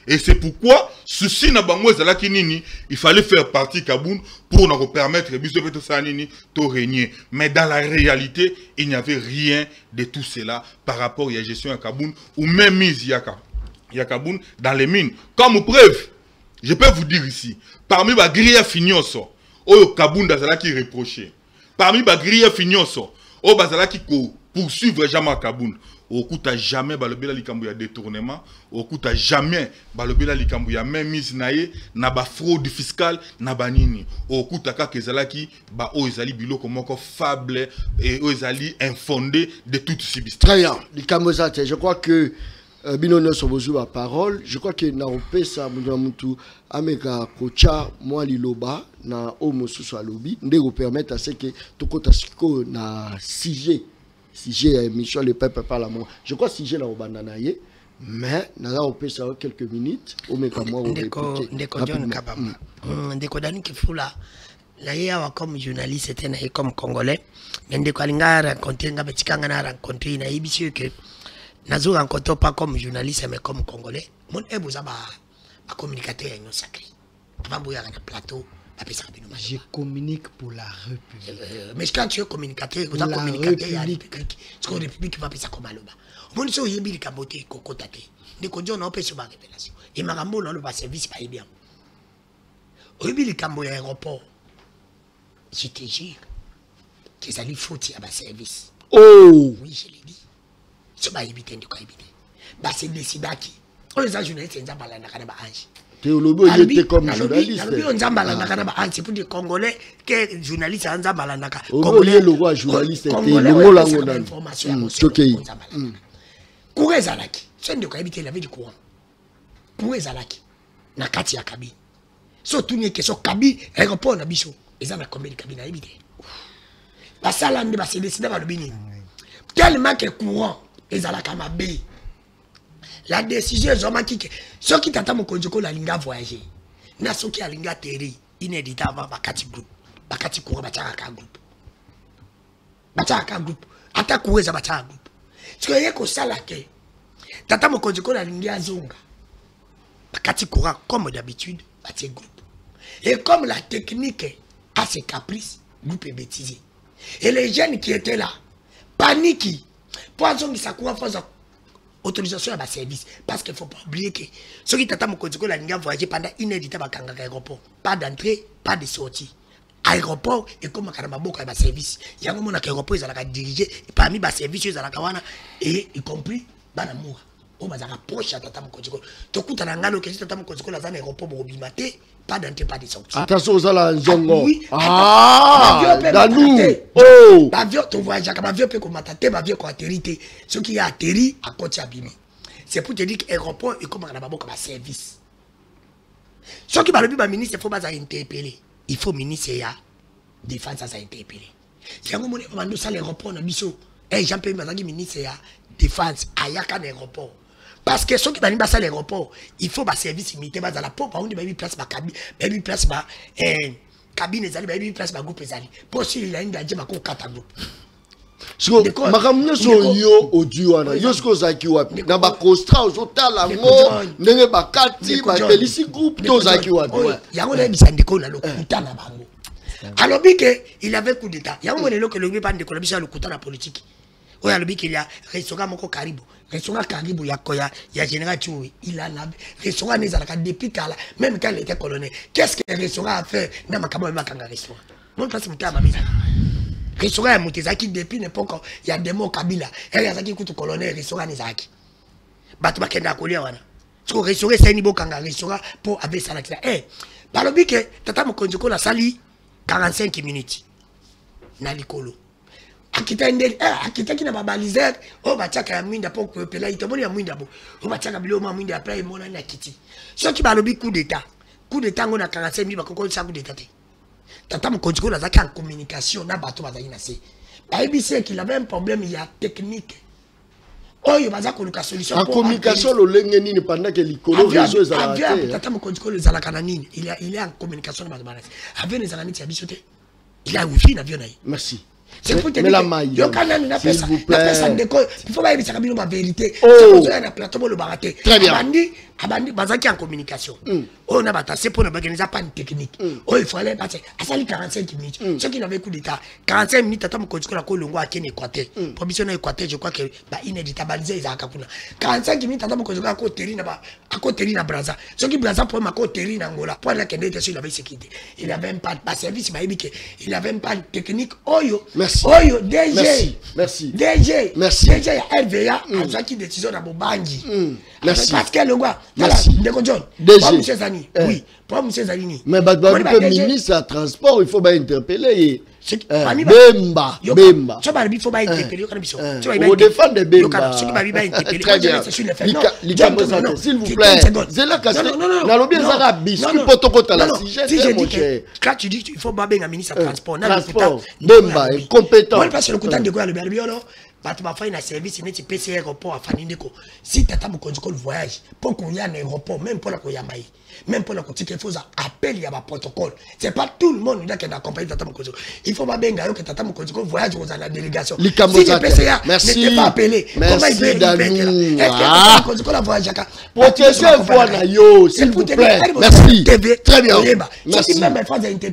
S5: Et c'est pourquoi souci na bango ezalaki nini il fallait faire partie Kabund pour nous permettre biso peto sa nini to régner. Mais dans la réalité il n'y avait rien de tout cela par rapport à la gestion à Kabund ou même mise ya Kabund dans les mines. Comme preuve, je peux vous dire ici, parmi les grilles finioso, au Kabund azalaki reproché. Parmi les grilles finioso, au bazalaki ko poursuivre jamais Kabund. Okuta jamais balobela likambo ya détournement, okuta jamais balobela likambo ya même mise naie na ba fraude fiscale na banini. Okuta ka kezalaki ba o ezali biloko moko fable et o ezali infondé de toute substance.
S2: Très bien, likambo za te. Je crois que binono so bozu ba parole, je crois que na opesa mutu ameka kocha moi liloba na o mosusu alobi ndeko permettre à ce que tokota siko na si j'ai émission le peuple parle à moi. Je crois si j'ai la obandanaye, mais nous avons fait ça quelques minutes. Ndeko
S3: John Kabamba. Ndeko Dani Kifula. Là il y a comme journaliste et comme congolais. Mais ndeko alinga rencontré nga betikanga na rencontré na ibisi que nazo rencontré pas comme journaliste mais comme congolais. Mon eboza ba communicateur ya sacré. Bamboya na plateau.
S4: Je communique pour la République.
S3: Mais quand tu es communicateur, vous avez communicateur, il y a la République. C'est que la République va faire ça comme Aloba. On dit que vous avez caboté, cocotate. Des conditions n'ont pas sur ma révélation. Et ma rambo, on va service pas bien. Vous avez le Cambo aéroport. Je te jure qu'ils allaient foutre à ma service.
S2: Oh!
S3: Oui, je l'ai dit. Ce n'est pas éviter de quoi éviter. C'est décidé qui. On les a journalistes, ils ont parlé de la ange.
S2: Théologo était comme journaliste.
S3: C'est pour dire Congolais que journaliste en Zambalanaka.
S2: Congolais le roi journaliste était le mot langue information.
S3: Courez Zalaki. C'est de quoi habiter la vie du courant. Courez Zalaki. Na kati ya Kabi. Surtout une question Kabi aéroport na biso. Ils ont combien de Kabi na habiter. La salle de c'est décidé par le Bénin. Tellement que courant ils ont la Kamabé. La décision est ceux qui t'attendent mon conjoint la linga voyager. Na ceux qui a linga terri inédit avant bakati groupe. Bakati courant bachaka groupe. Bachaka groupe. Ata kuweza bachaka groupe. Ce que yeko sala ke. Tata mon conjoint la linga zonga. Bakati courant comme d'habitude bati groupe. Et comme la technique a ses caprices, groupe est bêtisé. Et les jeunes qui étaient là paniquent. Poison qui s'accroît faisant autorisation à ma service. Parce qu'il ne faut pas oublier que ceux qui t'attendent au la ligne voyager pendant inédité à l'aéroport. Pas d'entrée, pas de sortie. Aéroport et comme à ma service. Il y a un moment où l'aéroport est dirigé parmi les services et y compris dans l'amour. On va approcher à Tata Mokotiko. Tu coûtes à l'angalo que Tata Mokotiko dans un aéroport pour bimate, pas d'entrée, pas de sortie.
S2: Attention aux ala Nzongo.
S3: Oui.
S2: Danou. Oh.
S3: L'avion, tu vois, Jacques, l'avion peut commander, l'avion peut atterrir. Ce qui a atterri à côté abîmé. C'est pour te dire que l'aéroport est comme un service. Ce qui va le plus ministre, il faut pas interpeller. Il faut ministre et défense à interpeller. C'est un moment où on a l'aéroport, on a mis Jean-Pierre Mazagi, ministre et défense, à Yakan aéroport. Parce que ceux qui ont à l'aéroport, il faut un service imité à la pompe, on dit place ma cabine, place ma cabine, place ma groupe. Pour si il a une gadget, ma co 4 groupes.
S2: So, makamnya so yo ojuana yo sko zaki wapi na ba constra ozotala ngo ndenge bakati ba telisi groupe to zaki wapi
S3: yango na bisandiko na lokuta na bango alobi ke il avait coup d'état yango le que le pas de collaboration le coup na politique oya alobi ke il y a restaurant moko karibu restaurant karibu ya koya ya général Tchoui il a la restaurant les alaka depuis kala même quand il était colonel qu'est-ce que le restaurant a fait na makamo makanga restaurant mon place mutama misa restaurant Moutezaki depuis n'importe il y a des mots Kabila et Yazaki coûte colonel restaurant Nizaki Batuma Kenda Kolia wana parce que restaurant c'est ni bokanga restaurant pour avec ça là par le but que tata mokonjoko la sali 45 minutes na likolo akita ndeli akita kina babalizer o bachaka ya mwinda pour que pela itomoni ya mwinda bo o bachaka bilo ma mwinda après il mona na kiti ce qui ba le but coup d'état ngona 45 minutes bakoko ça coup d'état Tata Mokonjiko n'a en communication, n'a pas tout à dire. Il qu'il avait un problème, il y a technique. oyo baza koluka solution
S2: en communication lolenge nini pendant que l'icolo réseau ezala te
S3: tata mokonzi ko ezalaka na nini il est en communication na bato avion ezalaka neti ya biso te il a wifi na avion na ye
S2: merci.
S3: c'est pour te dire
S2: S'il vous plaît.
S3: il faut pas dire la vérité
S2: Oh.
S3: c'est pour plateau le baraté
S2: Très bien.
S3: abandi bazaki en communication on a bata c'est pour organiser pas une technique oh il faut aller passer à sali 45 minutes ceux qui n'avaient coup d'état 45 minutes attends ko la ko longo akene Équateur provision na Équateur je crois que ba inéditabilisé ils akapuna 45 minutes attends ko ko terri na ba ko terri na Brazza ceux qui Brazza pour ma ko terri na Angola pour la kende il avait sécurité il avait même pas de service il avait même pas de technique oyo
S2: Merci.
S3: oyo DG
S2: Merci. Merci.
S3: DG
S2: Merci.
S3: DG ya RVA azaki décision na bobangi
S2: Merci.
S3: parce que le gars
S2: Merci.
S3: ndeko John
S2: DG.
S3: pour monsieur Zani oui pour monsieur Zani
S2: Mais le ministre à transport il faut pas interpeller
S3: Bemba
S2: Bemba
S3: tu vas il faut pas interpeller quand biso tu vas
S2: on défend de Bemba
S3: ce qui va bien interpeller
S2: très bien s'il vous plaît c'est là que na lobi ezaka biscuit potokota la sujet
S3: si je dis que quand tu dis il faut pas bien un ministre à transport
S2: Bemba est compétent
S3: moi parce que le coup de quoi le berbiolo bato bafai na service neti PC aéroport afani ndeko si tata mokonzi ko le voyage pour qu'on y a un aéroport même pour la koyamai même pour la kotika il faut appel il y a un protocole c'est pas tout le monde qui accompagne tata mokonzi il faut pas benga yo que tata mokonzi ko voyage aux la délégation si le PCA n'était pas appelé comment il peut est-ce que tata mokonzi ko la voyage aka
S2: protéger voix na yo s'il vous plaît merci très bien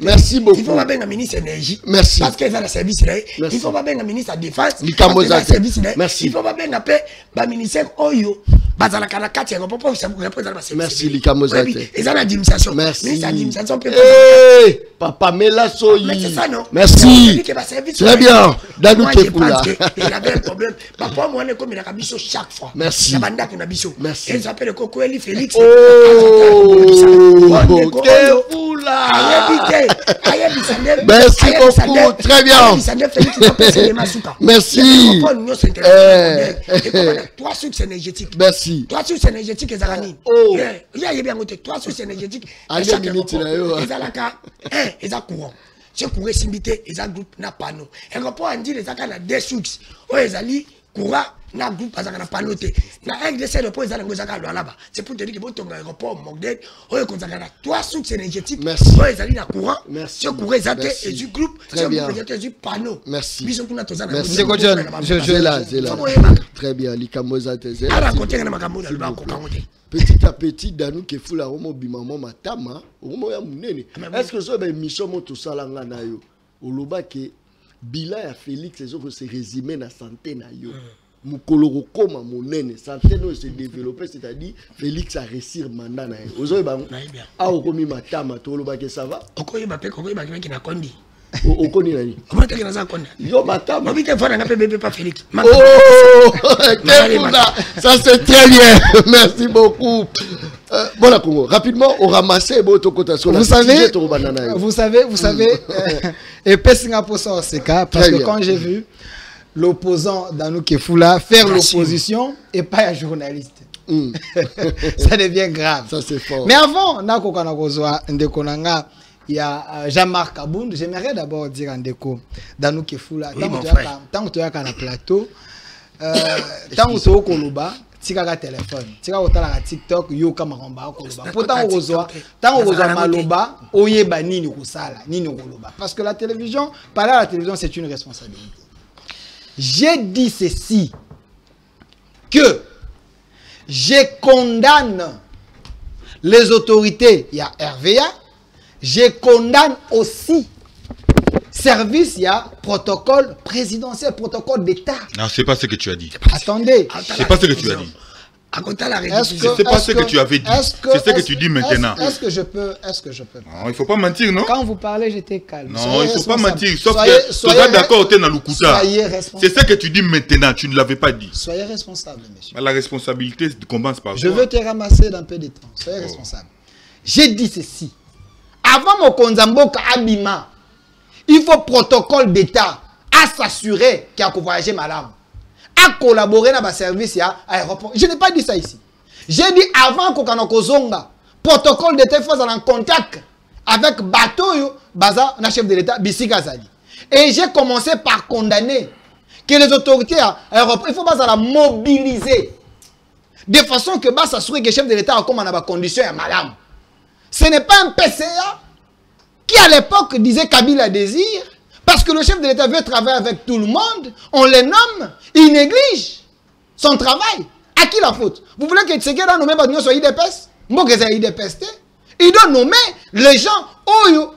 S2: merci beaucoup
S3: il faut pas benga ministre énergie
S2: merci
S3: parce que ça la service là il faut pas benga ministre défense
S2: service merci
S3: il faut pas bien appeler ba ministère oyo bazala kana kati ya popo ça vous répondre à service
S2: merci likamozate
S3: et ça la administration
S2: merci
S3: ministre administration peut
S2: papa Mela Soyi
S3: mais c'est ça non
S2: merci très bien Danou Kefula
S3: il avait un problème papa moi on est comme il a biso chaque fois
S2: merci
S3: banda kuna biso
S2: merci
S3: il s'appelle Kokoeli Félix
S2: Kefula merci beaucoup très bien merci
S3: trois sources énergétiques
S2: merci
S3: trois sources énergétiques et zarani il y a bien côté trois sources énergétiques et ça courant c'est courant simbité et ça groupe na panneau et rapport on dit les akana deux sources oh ezali courant na groupe azaka na panneau te na RDC le point ezala ngozaka là-bas c'est pour te dire que bon ton aéroport Mogdel oh ekozaka na trois sources énergétiques oh ezali na courant c'est courant ezate et du groupe c'est pour du panneau
S2: merci
S3: biso kuna tozana
S4: merci John je
S2: là très bien likamozate zela
S3: ala côté na makambo na lubako kangote
S2: petit à petit Danou Kefula omo bimamo matama omo ya munene est-ce que ça ba émission mo to salanga na yo oloba ke bilan ya Félix ezoko se résumer na santé na yo mukolo koma monene santé no se développer c'est-à-dire Félix a réussir mandat na yo ozoy ba a okomi matama to oloba ke ça va
S3: okoyeba pe kokoyeba ki na kondi
S2: okoni nani
S3: comment tu as konda
S2: yo matama
S3: mobite fona na pe bébé pas Félix
S2: oh ça c'est très bien merci beaucoup voilà Congo rapidement on ramassait
S4: vous savez et pessinga pour ça c'est cas parce que quand j'ai vu l'opposant Danou Kefula faire l'opposition et pas un journaliste ça devient grave
S2: ça c'est fort
S4: mais avant nako kana kozwa ndekonanga il y a Jean-Marc Abound. J'aimerais d'abord dire en déco Danou Kefula tant que tu as un plateau tant que tu as un koloba tika téléphone tika otala ka TikTok yo kama komba koloba pourtant ozwa tant ozwa maloba oyeba nini kusala nini koloba parce que la télévision parler à la télévision c'est une responsabilité. J'ai dit ceci que je condamne les autorités, il y a RVA. Je condamne aussi service, il y a protocole présidentiel, protocole d'État.
S5: Non, c'est pas ce que tu as dit.
S4: Attendez.
S5: C'est pas ce que tu as dit. C'est pas ce que tu avais dit. C'est ce que tu dis maintenant.
S4: Est-ce que je peux
S5: Non, il faut pas mentir, non?
S4: Quand vous parlez, j'étais calme.
S5: Non, il faut pas mentir. Sauf que tu es d'accord, tu es dans le Kouta. C'est ce que tu dis maintenant, tu ne l'avais pas dit.
S4: Soyez responsable, monsieur.
S5: La responsabilité commence par
S4: je veux te ramasser dans un peu de temps. Soyez responsable. J'ai dit ceci. Avant mon Konzamboka Abima, il faut protocole d'État à s'assurer qu'il y a un voyager madame. À collaborer dans le service à l'aéroport. Je n'ai pas dit ça ici. J'ai dit avant qu'on zonga protocole d'État faut en contact avec bateau baza na chef de l'État Bissika Zali. Et j'ai commencé par condamner que les autorités il faut la mobiliser de façon que s'assurer que le chef de l'État a comme en condition à madame. Ce n'est pas un PCA qui à l'époque disait Kabila désir, parce que le chef de l'État veut travailler avec tout le monde, on les nomme, il néglige son travail. À qui la faute? Vous voulez que Tshisekedi a nommé Bagnon sur IDPS? Moi, que c'est IDPS. Il doit nommer les gens. Oh,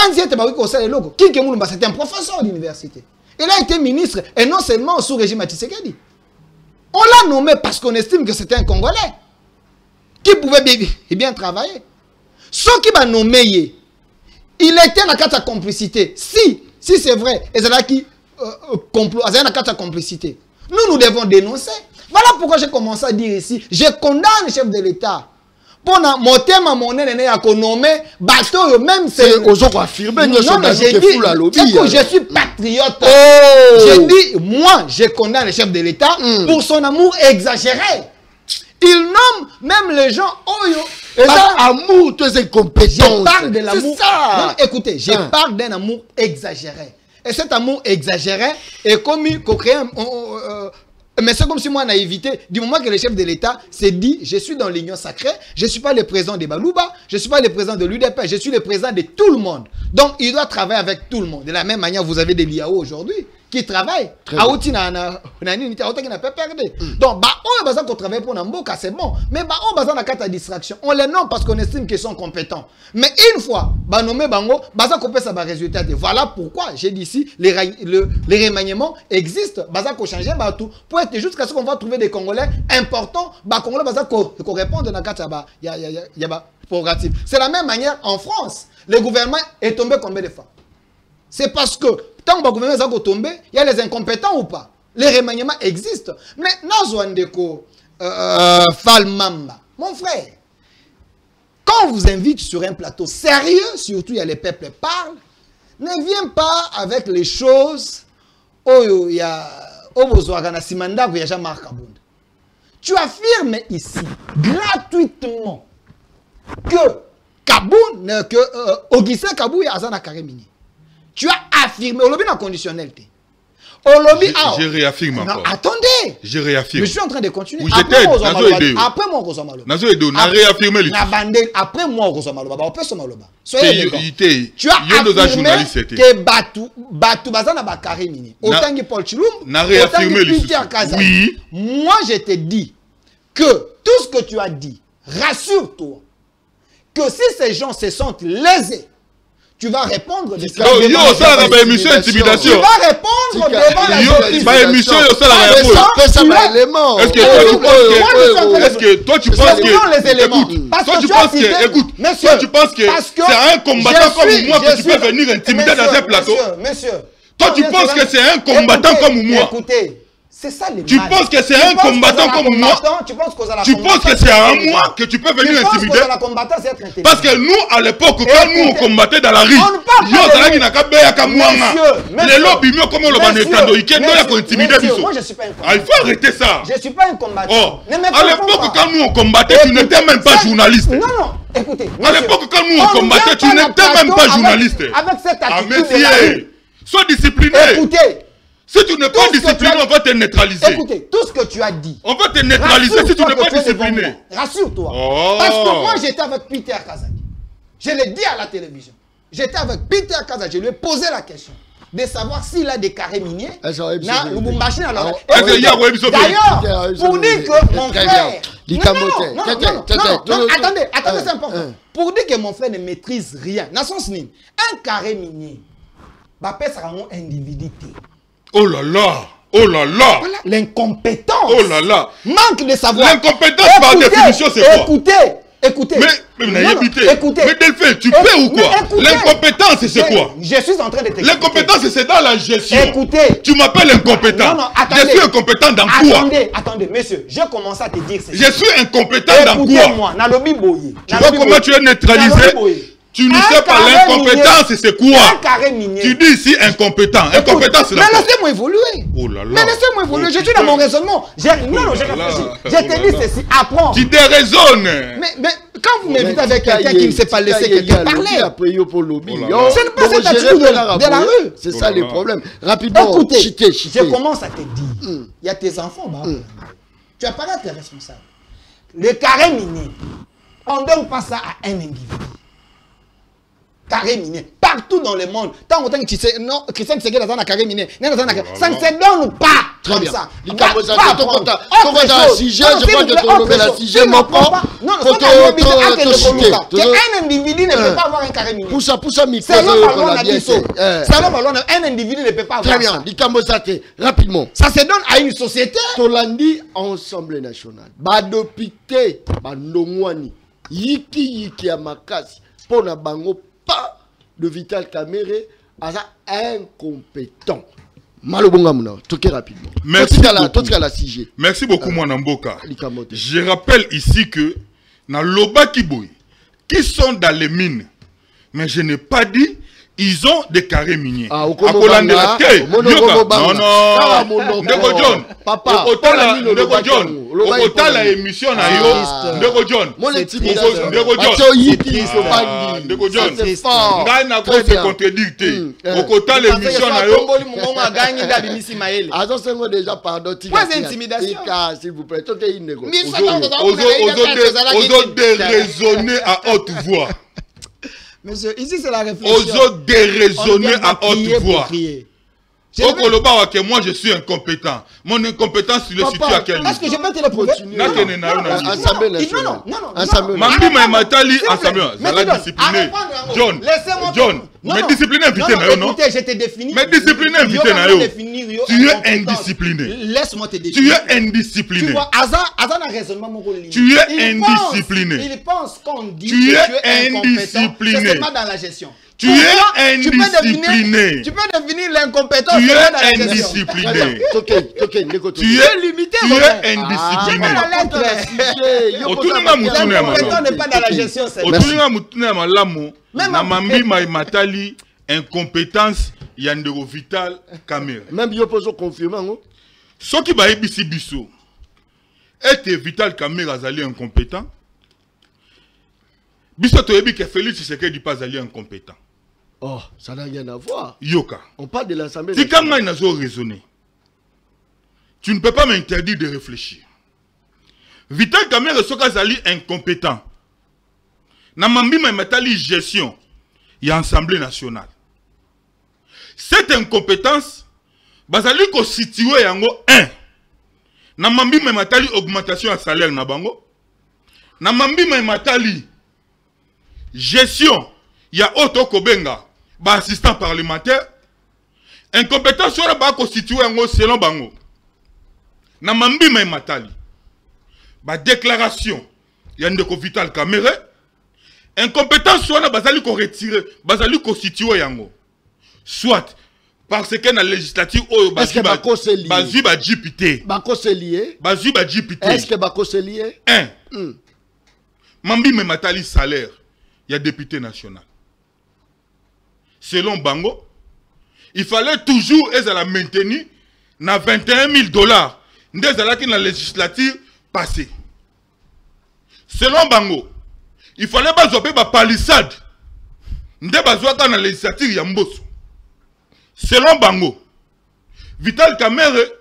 S4: c'était un professeur d'université. Il a été ministre, et non seulement sous régime Tshisekedi. On l'a nommé parce qu'on estime que c'était un Congolais qui pouvait bien travailler. Ce qui va nommer, il était dans la complicité. Si c'est vrai, et c'est là qui complot, c'est dans la complicité. Nous devons dénoncer. Voilà pourquoi j'ai commencé à dire ici, je condamne le chef de l'État. Pour mon thème à mon aîné à nommer bateau, même c'est
S2: aux autres affirmés,
S4: je suis patriote. J'ai dit, moi, je condamne le chef de l'État pour son amour exagéré. Il nomme même les gens.
S2: Et ça, amour, tu es incompétent.
S4: Je parle de l'amour. Écoutez, je parle d'un amour exagéré. Et cet amour exagéré est comme mais c'est comme si moi, naïveté, du moment que le chef de l'État s'est dit, je suis dans l'union sacrée, je ne suis pas le président de Balouba, je ne suis pas le président de l'UDP, je suis le président de tout le monde. Donc, il doit travailler avec tout le monde. De la même manière, vous avez des Liao aujourd'hui qui travaillent. Donc, on travaille pour Namboka, c'est bon. Mais on a une carte de distraction. On les nomme parce qu'on estime qu'ils sont compétents. Mais une fois, on nomme Bango, ça va résultat. Voilà pourquoi j'ai dit ici, les remaniements existent. On changer tout pour être jusqu'à ce qu'on va trouver des Congolais importants. Congolais qu'on réponde dans la carte prérogative. C'est la même manière en France. Le gouvernement est tombé combien de fois? C'est parce que tant que le gouvernement est tombé, il y a les incompétents ou pas. Les remaniements existent. Mais Nazouandeko Falmamba, mon frère, quand on vous invite sur un plateau sérieux, surtout il y a les peuples parlent, ne viens pas avec les choses où il y a Jean-Marc Kabunda. Tu affirmes ici gratuitement que Kaboun, que Augustin Kabou est Azana Karemini. Tu as affirmé, au lobby en conditionnalité.
S5: Je réaffirme encore.
S4: Attendez.
S5: Je réaffirme.
S4: Je suis en train de continuer.
S5: Après moi,
S4: on va
S5: réaffirmer
S4: après moi, on va soyez d'accord. Tu as affirmé
S5: que
S4: Batou Bazana Bakarimini. Autant que Paul Chiloum,
S5: autant que
S4: Peter Kaza.
S5: Oui.
S4: Moi, je te dis que tout ce que tu as dit, rassure-toi que si ces gens se sentent lésés, tu vas répondre de ça.
S5: Tu vas
S4: répondre devant la
S5: émission. Est-ce que toi tu penses que c'est un combattant comme moi que tu peux venir intimider dans un plateau? Toi tu penses que c'est un combattant comme moi?
S4: Écoutez, c'est ça les
S5: Tu penses que c'est un combattant comme moi? Tu penses que c'est à moi que tu peux venir intimider? Parce que nous, à l'époque, quand nous on combattait dans la rue, il faut arrêter ça.
S4: Je ne suis pas un combattant.
S5: À l'époque, quand nous on combattait, tu n'étais même pas journaliste.
S4: Non, écoutez.
S5: À l'époque, quand nous on combattait, tu n'étais même pas journaliste.
S4: Avec cette attitude.
S5: Monsieur, sois discipliné.
S4: Écoutez.
S5: Si tu n'es pas discipliné, on va te neutraliser.
S4: Écoutez, tout ce que tu as dit.
S5: On va te neutraliser si tu n'es pas discipliné.
S4: Rassure-toi. Parce que moi, j'étais avec Peter Kazadi. Je l'ai dit à la télévision. J'étais avec Peter Kazadi. Je lui ai posé la question de savoir s'il a des carrés miniers. D'ailleurs, pour dire que mon frère... Non, attendez, c'est important. Pour dire que mon frère ne maîtrise rien. Un carré minier, ça rend un individu.
S5: Oh là là! Oh là là!
S4: Voilà, l'incompétence!
S5: Oh là là!
S4: Manque de savoir!
S5: L'incompétence par définition, c'est quoi?
S4: Écoutez!
S5: Mais Delphine, tu peux ou quoi? L'incompétence, c'est quoi?
S4: Je suis en train de t'expliquer.
S5: L'incompétence, c'est dans la gestion.
S4: Écoutez!
S5: Tu m'appelles incompétent.
S4: Non, attendez.
S5: Je suis incompétent dans quoi?
S4: Attendez, monsieur, j'ai commencé à te dire...
S5: Je suis incompétent dans quoi?
S4: Écoutez-moi, Nalobi Boye.
S5: Tu vois comment tu es neutralisé? Tu ne sais pas l'incompétence, c'est quoi?
S3: Un carré minier.
S5: Tu dis ici incompétent. Incompétence, c'est
S3: mais laissez-moi évoluer.
S5: Oh là là.
S3: Mais laissez-moi évoluer. Je suis dans mon raisonnement. Non, j'ai réfléchi. Je te dis ceci. Apprends.
S5: Tu déraisonnes.
S3: Mais quand vous m'invitez avec quelqu'un qui ne sait pas laisser quelqu'un parler,
S2: après yo pour lobby.
S3: c'est pas cette attitude de la rue.
S2: C'est ça le problème. Rapidement,
S3: écoutez,
S2: chité.
S3: je commence à te dire, il y a tes enfants, bah, tu as pas là tes responsables. Le carré minier, on ne donne pas ça à un individu. Carré minier, partout dans le monde. Tant que tu sais, non, Christian Tshisekedi dans un carré minier, ça ne se donne pas.
S2: Très
S3: comme
S2: bien.
S3: ça.
S2: Je crois que la sujet, mon pas.
S3: Non, un individu ne peut pas avoir un carré minier.
S2: Pour ça, micro.
S3: C'est un individu ne peut pas avoir ça.
S2: Très bien. Rapidement.
S3: Ça se donne à une société.
S2: Tolandi Assemblée nationale. Badopité, Bandongwani, Yiki à Makasi, pour la bango. De Vital Kamerhe à incompétent. Malobonga Mouna, toquez rapidement.
S5: Merci
S2: beaucoup.
S5: Merci beaucoup, mon Amboka. Je rappelle ici que dans l'Oba Kiboy, qui sont dans les mines, mais je n'ai pas dit ils ont des carrés miniers.
S2: Ah,
S5: non, Ndeko John. Papa, Ndeko John. Autant la émission na yo, Ndeko John. Ndeko John. Ngai na ko se contredire. Autant l'émission na yo.
S2: Attends, déjà pardon. S'il vous plaît, toquez une négo.
S5: Ozo déraisonner à haute voix.
S4: Monsieur, ici c'est la réflexion.
S5: Ozo déraisonner à haute voix. Au Koloba, que moi je suis incompétent. Mon incompétence se situe à quel niveau?
S3: Est-ce que je peux te le prouver?
S2: Non.
S5: Mambi Matali, Assemblée. La discipliné. John. Mais discipliné invité na yo, non?
S3: Je t'ai défini.
S5: Mais discipliné invité na yo. Tu es indiscipliné.
S3: Laisse-moi te définir.
S5: Tu es indiscipliné.
S3: Tu vois, Azan a raisonnement mon rôle.
S5: Tu es indiscipliné.
S3: Il pense qu'on dit
S5: tu
S3: es
S5: indiscipliné.
S3: C'est seulement dans la gestion.
S5: Tu es indiscipliné.
S3: Tu peux définir l'incompétence.
S5: Tu es indiscipliné.
S3: Tu es limité.
S5: Tu es indiscipliné.
S3: L'incompétent n'est pas dans la gestion.
S5: Namambi Matali, incompétence, Yandero Vital Kamerhe.
S2: Même yo poso confirmer.
S5: Ce qui va ébissi biso. Était Vital Kamerhe azali incompétent. Biso toyebi que Félix Tshisekedi pas ali incompétent.
S2: Oh, ça n'a rien à voir.
S5: Yoka.
S2: On parle de l'Assemblée
S5: nationale. Raisonner. Tu ne peux pas m'interdire de réfléchir. Vital Kamerhe Sokazali incompétent. Namambi Matali gestion. Il y a Assemblée nationale. Cette incompétence, Bazali ko situé yango 1. Namambi Matali augmentation à salaire na bango. Namambi Matali gestion. Il y a Otto Kobenga, assistant parlementaire. Incompétence sur la constitué selon bango. Namambi Matali. Déclaration. Il y a Ndeko Vital Kamerhe. Incompétence sur la basali ko retirer, basali constitué yango. Soit parce que dans la législature
S2: est-ce que Bako c'est lié?
S5: Bazu ba JPT.
S2: Bako c'est lié?
S5: Bazu ba JPT.
S2: Est-ce que Bako c'est lié?
S5: 1. Mambi Matali salaire. Il y a député national. Selon Bango, il fallait toujours la maintenir na $21 000 dans la législature passée. Selon Bango, il fallait pas zoper ba palissade nde bazwaka na législature ya Mbosso. Selon Bango, Vital Kamerhe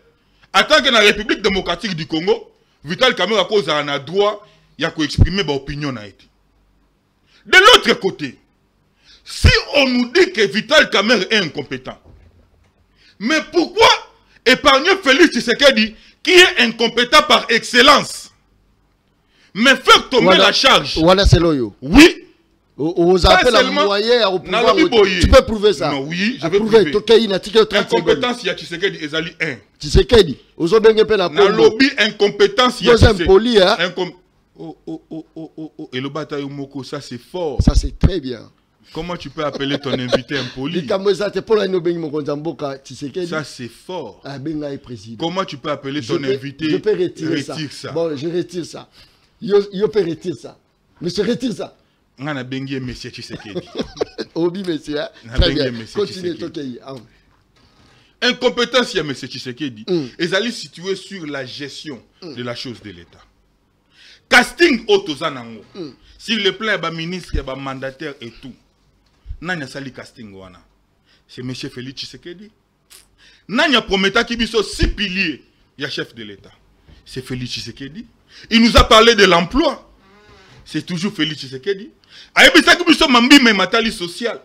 S5: attend que la République démocratique du Congo, Vital Kamerhe a cause un droit ya ko exprimer ba opinion na été. De l'autre côté, si on nous dit que Vital Kamerhe est incompétent, mais pourquoi épargner Félix Tshisekedi qui est incompétent par excellence, mais faire tomber la charge?
S2: Voilà, c'est loyo.
S5: Oui.
S2: Vous appelez la moyen au pouvoir. Tu peux prouver ça?
S5: Non, oui, je vais prouver.
S2: Incompétence,
S5: il y a Tshisekedi ezali 1.
S2: Tshisekedi, vous avez bien la
S5: na lobby incompétence, il y a
S2: Tshisekedi.
S5: Et le bataille Moko, ça c'est fort.
S2: Ça c'est très bien.
S5: Comment tu peux appeler ton invité impoli? Ça c'est fort. Comment tu peux appeler ton invité?
S2: Je peux retirer ça. Bon, je retire ça. Je peux retirer ça. Monsieur, retire ça.
S5: ngana bengi monsieur Tshisekedi.
S2: Obi monsieur, très bien. Continue Tokei.
S5: Incompétence, il y a M. Tshisekedi. Ils allaient situer sur la gestion de la chose de l'État. Casting Otozanango. Sur le plan, il y a ministre, il y a mandataire et tout. Nanya sali casting wana. C'est M. Félix Tshisekedi. Nanya prometta qu'il y a 6 piliers. Il y a chef de l'État. C'est Félix Tshisekedi. Il nous a parlé de l'emploi. C'est toujours Félix Tshisekedi. Aïbisa qu'il y a mambi mais matali social.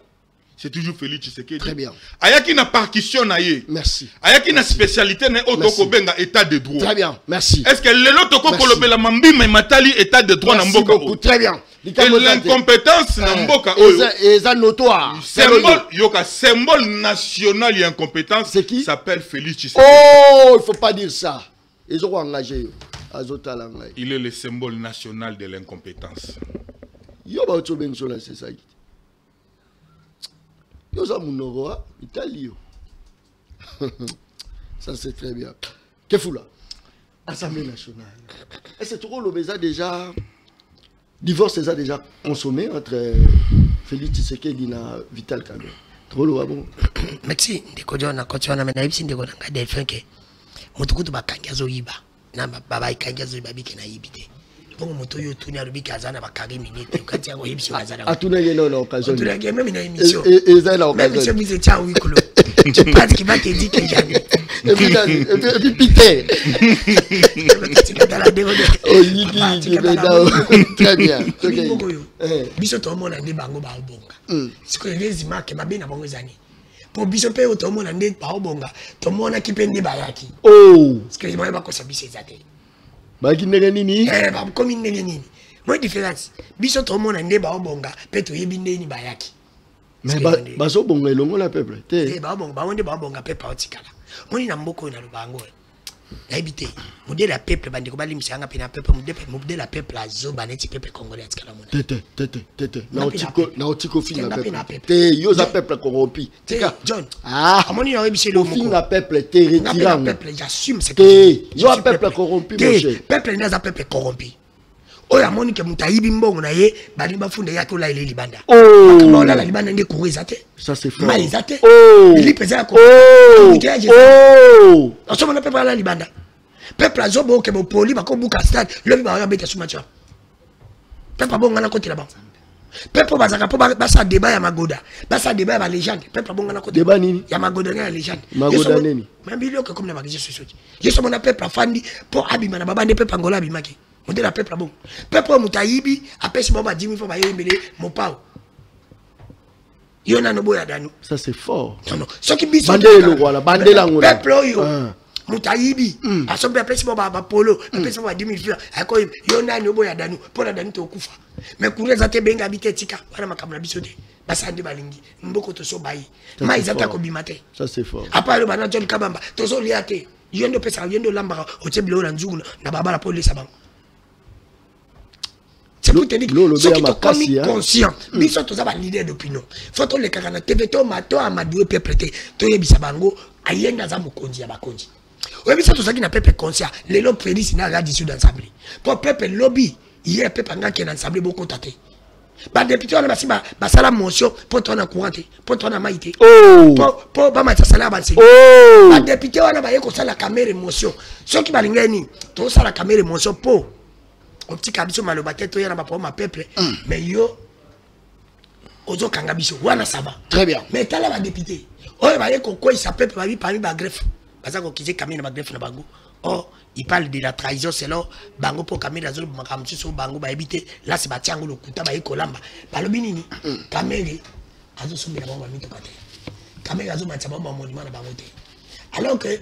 S5: C'est toujours Félix Tshisekedi.
S2: Très bien.
S5: Ayaki na partition na ye.
S2: Merci.
S5: Ayaki na spécialité na otoko benga état de droit.
S2: Très bien. Merci.
S5: Est-ce que le toko kolobela mambi mais matali état de droit na mboka
S2: beaucoup. Très bien.
S5: Et l'incompétence na mboka
S2: et ça notoire.
S5: Symbole yoka symbole national et incompétence.
S2: C'est qui?
S5: S'appelle Félix Tshisekedi.
S2: Oh, il faut pas dire ça. Ils ont engagé.
S5: Il est le symbole national de l'incompétence.
S2: Yo ba oto benso la c'est ça. Yosa Munoroa, Italie. Ça c'est très bien. Qu'est-ce que là? Assemblée nationale. Et c'est trop l'obésa déjà. Divorce est déjà consommé entre Félix Tshisekedi et Vital Kamerhe. Trop loin bon.
S3: Merci. Ndeko John quand tu as amené ici ndeko nanga delphin ke. Mutukutu bakangazo yiba. Na baba ikangazo yiba biki na yibite. Bon moto yo tuni alubi kazana bakari minute ukati yango yibisi kazana.
S2: Atuna yeno na occasion.
S3: Atuna yeno même na émission.
S2: Et ça la occasion.
S3: Même si vous étiez en huis clos. Tu penses qu'il va te dire que jamais.
S2: Et puis pité. Oh yiki très bien. OK.
S3: Biso to mona ndi bango ba obonga. Siko les marques mabe na bango zani. Pour biso pe to mona ndi ba obonga. To mona kipende bayaki.
S2: Oh.
S3: Siko je ba ko sabise zate.
S2: Baki ndenge nini?
S3: Ba komi ndenge nini? Moi différence. Biso to mona ndi ba obonga pe to yebi ndeni bayaki.
S2: Mais baso bonga elongo la peuple.
S3: Te ba bonga ba wonde ba bonga peuple otikala. Moni na mboko na lubango. Habité. Modèle la peuple bandi ko bali msanga pe na peuple modèle la peuple azo baneti peuple congolais atikala mona.
S2: Tete. Na otiko fin la peuple. Te yo za peuple corrompu.
S3: Tika John.
S2: Ah.
S3: Amoni na webisi le
S2: moko. Fin la peuple te retirant.
S3: Le peuple j'assume c'est
S2: que yo a peuple corrompu mon cher.
S3: Peuple n'a peuple corrompu. Oya moni ke mutayibi mbongo na ye bali bafunde yake ola ile libanda.
S2: Oh.
S3: Kama ola la libanda nde kuweza te.
S2: Ça c'est fort.
S3: Mali zate.
S2: Oh.
S3: Ili pesa ko.
S2: Oh.
S3: Asoma na peuple la libanda. Peuple azobo ke bo poli ba ko buka stade le ba ya beta sumacha. Peuple bonga na côté là-bas. Peuple bazaka po ba sa débat ya magoda. Ba sa débat ya légende. Peuple bonga na côté.
S2: Débat nini?
S3: Ya magoda na légende.
S2: Magoda nini?
S3: Même bilio que comme na bagije sosoki. Yeso mona peuple afandi po abima na baba nde peuple angola abimaki. Modèle la peuple bon. Peuple mutayibi apesi baba 10 000 fois ba yembele mon pao. Yona no boya danu.
S2: Ça c'est fort.
S3: Non. Ce qui biso
S2: bandelo wala bandela ngona.
S3: Peuple yo. Mutayibi asombe apesi baba ba polo apesi baba 10 000 francs ako yona no boya danu pona danu to kufa. Mais kureza te benga bite tika wana makamla biso te. Basande balingi mboko to so bayi. Ma izata ko bimate.
S2: Ça c'est fort.
S3: Apa le bana John Kabamba to so liate. Yendo pesa yendo lamba o tebilo na nzungu na baba la police bango. C'est pour te dire que ceux qui sont commis conscients, ils sont tous les leaders d'opinion. Faut que les caractères TV, to mato amadoué peuple te, to yebisa bango, ayenda za mukonzi ya bakonzi. Oui, mais ça tout ça qui n'a peuple conscient, les lobes prédits n'a rien d'issue d'ensemble. Pour peuple lobby, il y a peuple qui est ensemble beaucoup tâté. Bah député on a basi ba sala motion pour ton en courant, pour ton en maïté.
S2: Oh.
S3: Pour ba ma sala ba c'est.
S2: Oh.
S3: Bah député on a ba yeko sala caméra émotion. Ceux qui balinga ni, to sala caméra émotion pour au petit kabiso malobate to yana ba pour ma peuple mais yo ozo kanga biso wana ça va
S2: très bien
S3: mais tala ba député oyo ba yeko ko il s'appelle ba bi parmi ba greffe parce que kize kamina ba greffe na bango oh il parle de la trahison selon bango pour kamina zo makamsu so bango ba ebité là c'est ba tiango le kuta ba yeko lamba ba lobi nini kamere azo so mbela bango mito kate kamere azo matia bango monument na bango te alors que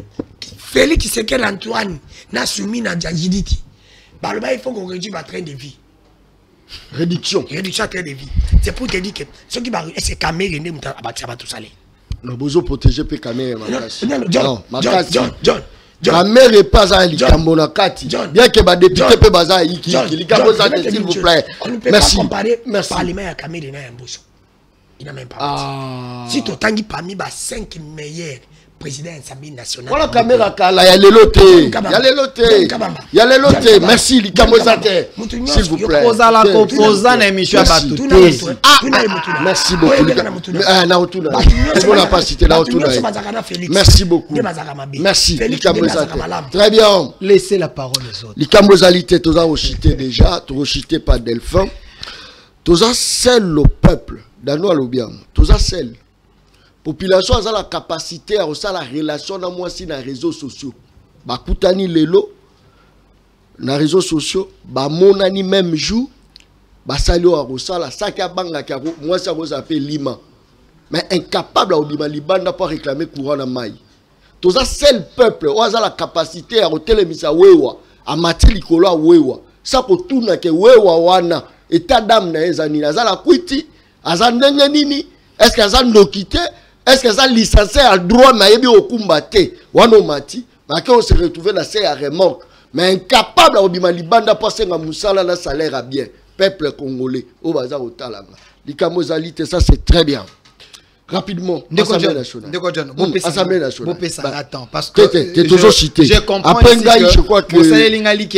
S3: Félix Tshisekedi Antoine na soumis na Jiditi. Il faut qu'on réduise votre train de vie.
S2: Réduction.
S3: Réduction de train de vie. C'est pour te dire que ceux qui vont c'est caméra ça va tout saler.
S2: Non, besoin protéger pe caméra
S3: John.
S2: La mère est pas à l'Ikambonakati. Bien que ma député peut baza iki s'il vous plaît.
S3: On ne peut pas comparer parlement à caméra et un bousson. Il n'a même pas. Si tu as parmi les 5 meilleurs président Assemblée nationale.
S2: Voilà caméra kala ya lelote. Ya lelote. Ya lelote. Merci Likamozate. S'il vous plaît.
S4: Ozala composant émission Batuté.
S2: Merci beaucoup. Na otuna. On n'a pas cité na otuna. Merci beaucoup. Merci Likamozate. Très bien.
S4: Laissez la parole aux autres.
S2: Likamozalité toza ochité déjà, to ochité par Delphin. Toza seul le peuple. Dans nous bien. Toza seul. Population a la capacité à la relation dans moi si dans les réseaux sociaux. Bakutani lelo na réseaux sociaux, ba monani même jour, ba salio a rosala saka banga ka moi ça vous appelle lima. Mais incapable à obima libanda pour réclamer courant na mai. Tous ça seul peuple a la capacité à telemisa wewa, a mati likolo a wewa. Ça pour tout na ke wewa wana état d'âme na ezani na za la kwiti, azandenge nini? Est-ce que ça nous quitter? Est-ce que ça licencié à droit mais yebi okumbate wano mati mais on se retrouver dans ces remorque mais incapable à obima libanda passer na musala na salaire à bien peuple congolais au bazar au talanga likamozalité ça c'est très bien rapidement Assemblée nationale Assemblée nationale
S4: attends parce que
S2: t'es toujours cité
S4: je comprends
S2: après je crois que
S4: j'aimerais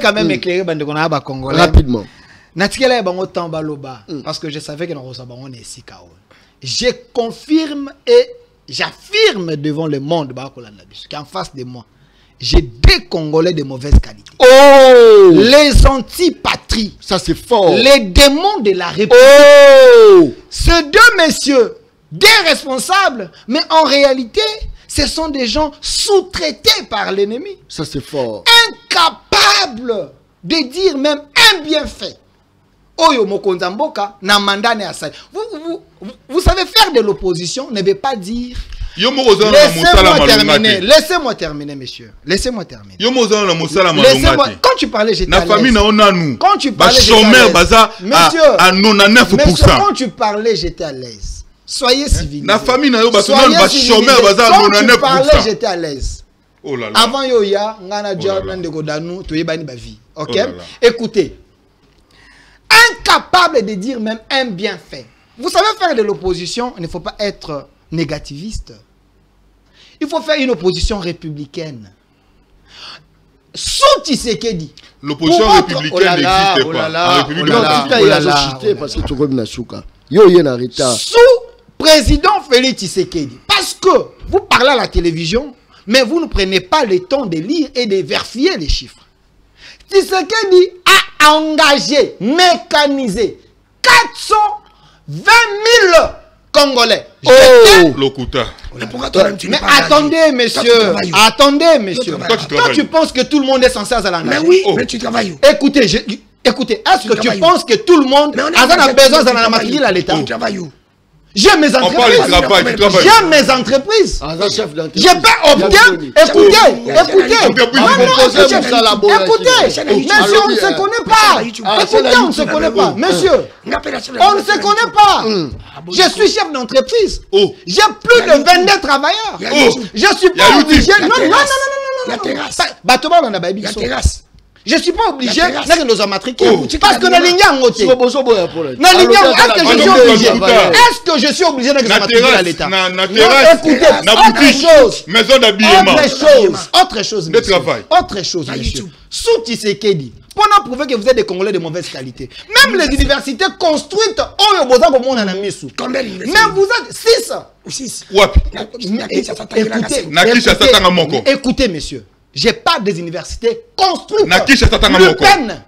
S4: quand même éclairer bandekona ba congolais
S2: rapidement.
S4: Parce que je savais que nous ici. Je confirme et j'affirme devant le monde qu'en face de moi, j'ai des Congolais de mauvaise qualité.
S2: Oh!
S4: Les antipatries.
S2: Ça c'est fort.
S4: Les démons de la République.
S2: Oh!
S4: Ces deux messieurs, des responsables, mais en réalité, ce sont des gens sous-traités par l'ennemi.
S2: Ça c'est fort.
S4: Incapables de dire même un bienfait. Oyo Mokonzamboka na mandane asali. Vous savez faire de l'opposition ne veut pas dire. Laissez-moi terminer, monsieur. Laissez-moi terminer. Quand tu parlais, j'étais à l'aise. Quand tu parlais, quand tu parlais, j'étais à l'aise. Soyez civilisés. Quand tu parlais, j'étais à l'aise. Avant Yoya, Ngana Jordan de Godanu, Toyebani Bavi. Ok? Écoutez. Incapable de dire même un bienfait. Vous savez faire de l'opposition, il ne faut pas être négativiste. Il faut faire une opposition républicaine. Sous Tshisekedi.
S5: L'opposition républicaine n'existe
S2: pas.
S4: Sous président Félix Tshisekedi. Parce que vous parlez à la télévision, mais vous ne prenez pas le temps de lire et de vérifier les chiffres. Tshisekedi a engagé, mécanisé 420 000 Congolais.
S2: Oh!
S4: Mais attendez, monsieur. Attendez, monsieur. Toi, tu penses que tout le monde est censé l'engager?
S3: Mais oui, mais tu travailles.
S4: Écoutez, est-ce que tu penses que tout le monde a besoin de la maquiller à l'État? J'ai mes entreprises. J'ai mes entreprises. J'ai pas opté. Écoutez. Monsieur, on ne se connaît pas. Écoutez, on ne se connaît pas. Monsieur, on ne se connaît pas. Je suis chef d'entreprise. J'ai plus de 22 travailleurs. Je suis pas obligé. Non. Je ne suis pas obligé de nous en matriculer. Parce que est-ce que je suis obligé de nous en matriculer à l'État? Autre chose, monsieur. Sous Tshisekedi, pour nous prouver que vous êtes des Congolais de mauvaise qualité. Même les universités construites, même vous êtes 6. Écoutez, monsieur. J'ai pas des universités construites. L'UPEN.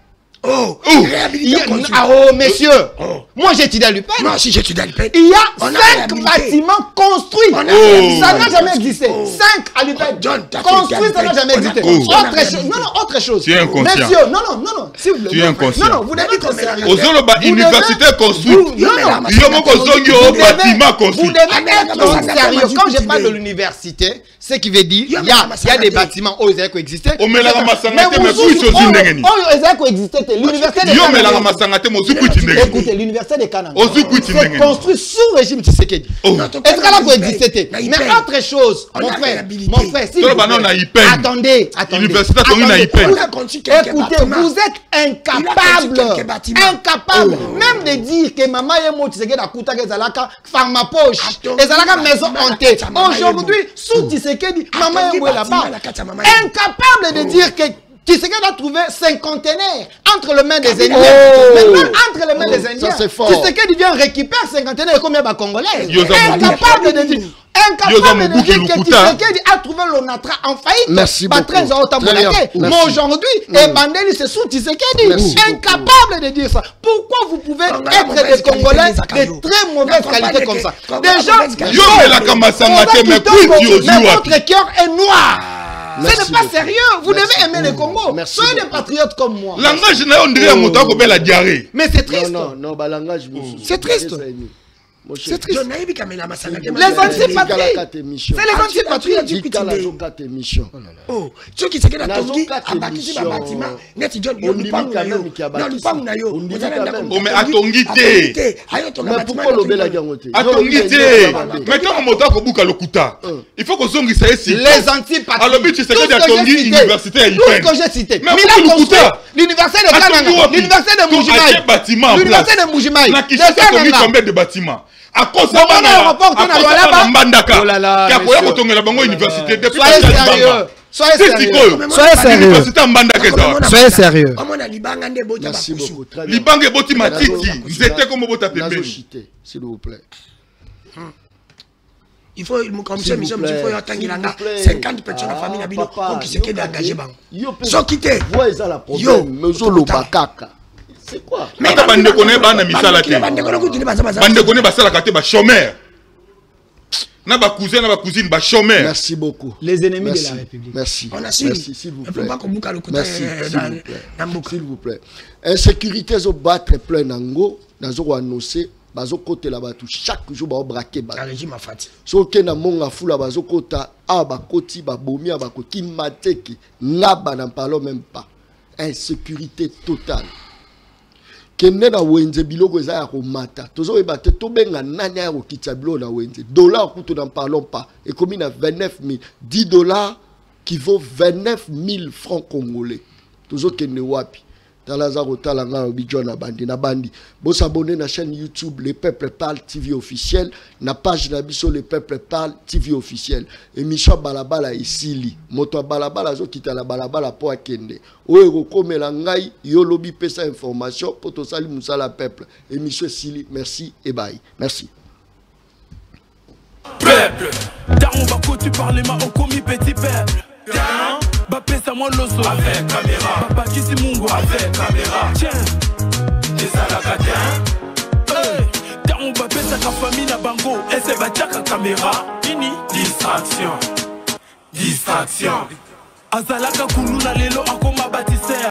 S4: Messieurs. Moi j'étudie à l'UPEN.
S3: Moi aussi j'étudie à l'UPEN.
S4: Il y a 5 bâtiments construits. Ça n'a jamais existé. 5 à l'UPEN. Construits, ça n'a jamais existé. Autre chose.
S5: Tu es inconscient.
S4: Messieurs, non. S'il vous plaît.
S5: Tu es inconscient.
S4: Non, vous devez être sérieux.
S5: Université construite. Vous devez
S4: être sérieux. Quand je parle de l'université, ce qui veut dire il y a des bâtiments où ils existent. Mais vous existez. écoutez, l'université de
S5: Yo
S4: Kananga.
S5: mais la masanga te mozuku tindenge.
S4: Écoutez, l'université de Kananga.
S5: Ozuku
S4: C'est
S5: tindenge.
S4: construit sous régime Tshisekedi. Est-ce que là vous existez? Mais autre chose, mon frère, s'il vous plaît. Attendez.
S5: Université tongi na Ipen.
S4: Écoutez, vous êtes incapable même de dire que maman est morte, c'est que la Kouta Gezalaka, Pharmapoche, Ezalaka maison hantée. Aujourd'hui, sous Tshisekedi, maman est là-bas. Incapable de dire que Tshisekedi a trouvé 5 conteneurs entre les mains des Indiens. Maintenant, entre les mains des Indiens, Tshisekedi vient récupérer 5 conteneurs et combien de Congolais. Incapable de dire. Incapable de dire que Tshisekedi a trouvé l'ONATRA en faillite.
S2: Merci beaucoup.
S4: Mais aujourd'hui, Ebandeli c'est sous Tshisekedi. Incapable de dire ça. Pourquoi vous pouvez être des Congolais de très mauvaise qualité comme ça? Déjà, votre cœur est noir. Ce n'est pas sérieux. Vous devez aimer le Congo. Soyez des patriotes comme moi.
S5: Langage na on dirait moto ko bela diarrhée.
S4: Mais c'est triste.
S2: Non, langage.
S4: C'est triste.
S3: C'est triste.
S4: Les antipatriotes. C'est les antipatriotes.
S3: Oh, ceux qui se quedent à Tongi, à Bakisi, à bâtiment, net John, on n'y parle pas.
S5: Oh, mais à Tongi te.
S2: Mais pourquoi le bel agangote?
S5: À Tongi te. Maintenant, on monte à Kobuka Lokuta. Il faut que Zongi ça ici.
S4: Les antipatriotes.
S5: Alors, tu sais que à Tongi, université à Ipen.
S4: Tout ce que j'ai cité. Mais il a construit l'université de Kananga, l'université de Moujimaï. L'université de Moujimaï.
S5: La Kinshasa a commis combien de bâtiments? À cause de Mbandaka.
S4: Soyez sérieux. Soyez sérieux.
S2: Merci beaucoup.
S5: Libange boti matiti. Nzete comme bota pembeni.
S2: S'il vous plaît.
S3: Il faut comme ça, il faut attendre 50 personnes dans la famille pour qui se quede engagé. Sans quitter.
S2: Yo, Mezolo Bakaka. C'est quoi?
S5: Mais bande connaît bande misala te. Bande connaît basala kate ba chômeur. Na ba cousin na ba cousine ba chômeur.
S2: Merci beaucoup.
S4: Les ennemis de la République.
S2: Merci.
S3: Merci
S2: S'il vous plaît.
S3: Merci
S2: s'il vous plaît. Insécurité zo battre plein nango, nazo annoncer bazo côté là batu chaque jour ba braquer ba.
S3: Régime afati.
S2: So ke na monga fula bazo kota ba koti ba bomi ba koti mateki ngaba n'en parlons même pas. Insécurité totale. Kende na wenze biloko eza ya komata tozo ebate to benga nani ya kokitsa bilo na wenze dollar kutu n'en parlons pas et comme il a 29 000 10 dollars qui vaut 29 000 francs congolais tozo kende wapi talaza kotala nga obidjo na bandi bo s'abonner na chaîne YouTube Les Peuples Parlent TV officiel na page na biso Les Peuples Parlent TV officiel émission balabala isili moto balabala zo kitala balabala po akende oyo kokomela ngai yo lobi pesa information pour to sali musala peuple émission isili merci et bye merci
S1: Peuple, dans Bako tu parles ma au commis petit peuple. Bapesa moi l'osso avec caméra. Papa Kisi Mungo avec caméra. Tiens, les alakatins. Dans Bapesa ka famille na bango. Et c'est bataka caméra. Ini distraction. Azalaka kunu na lelo akoma bâtisseur.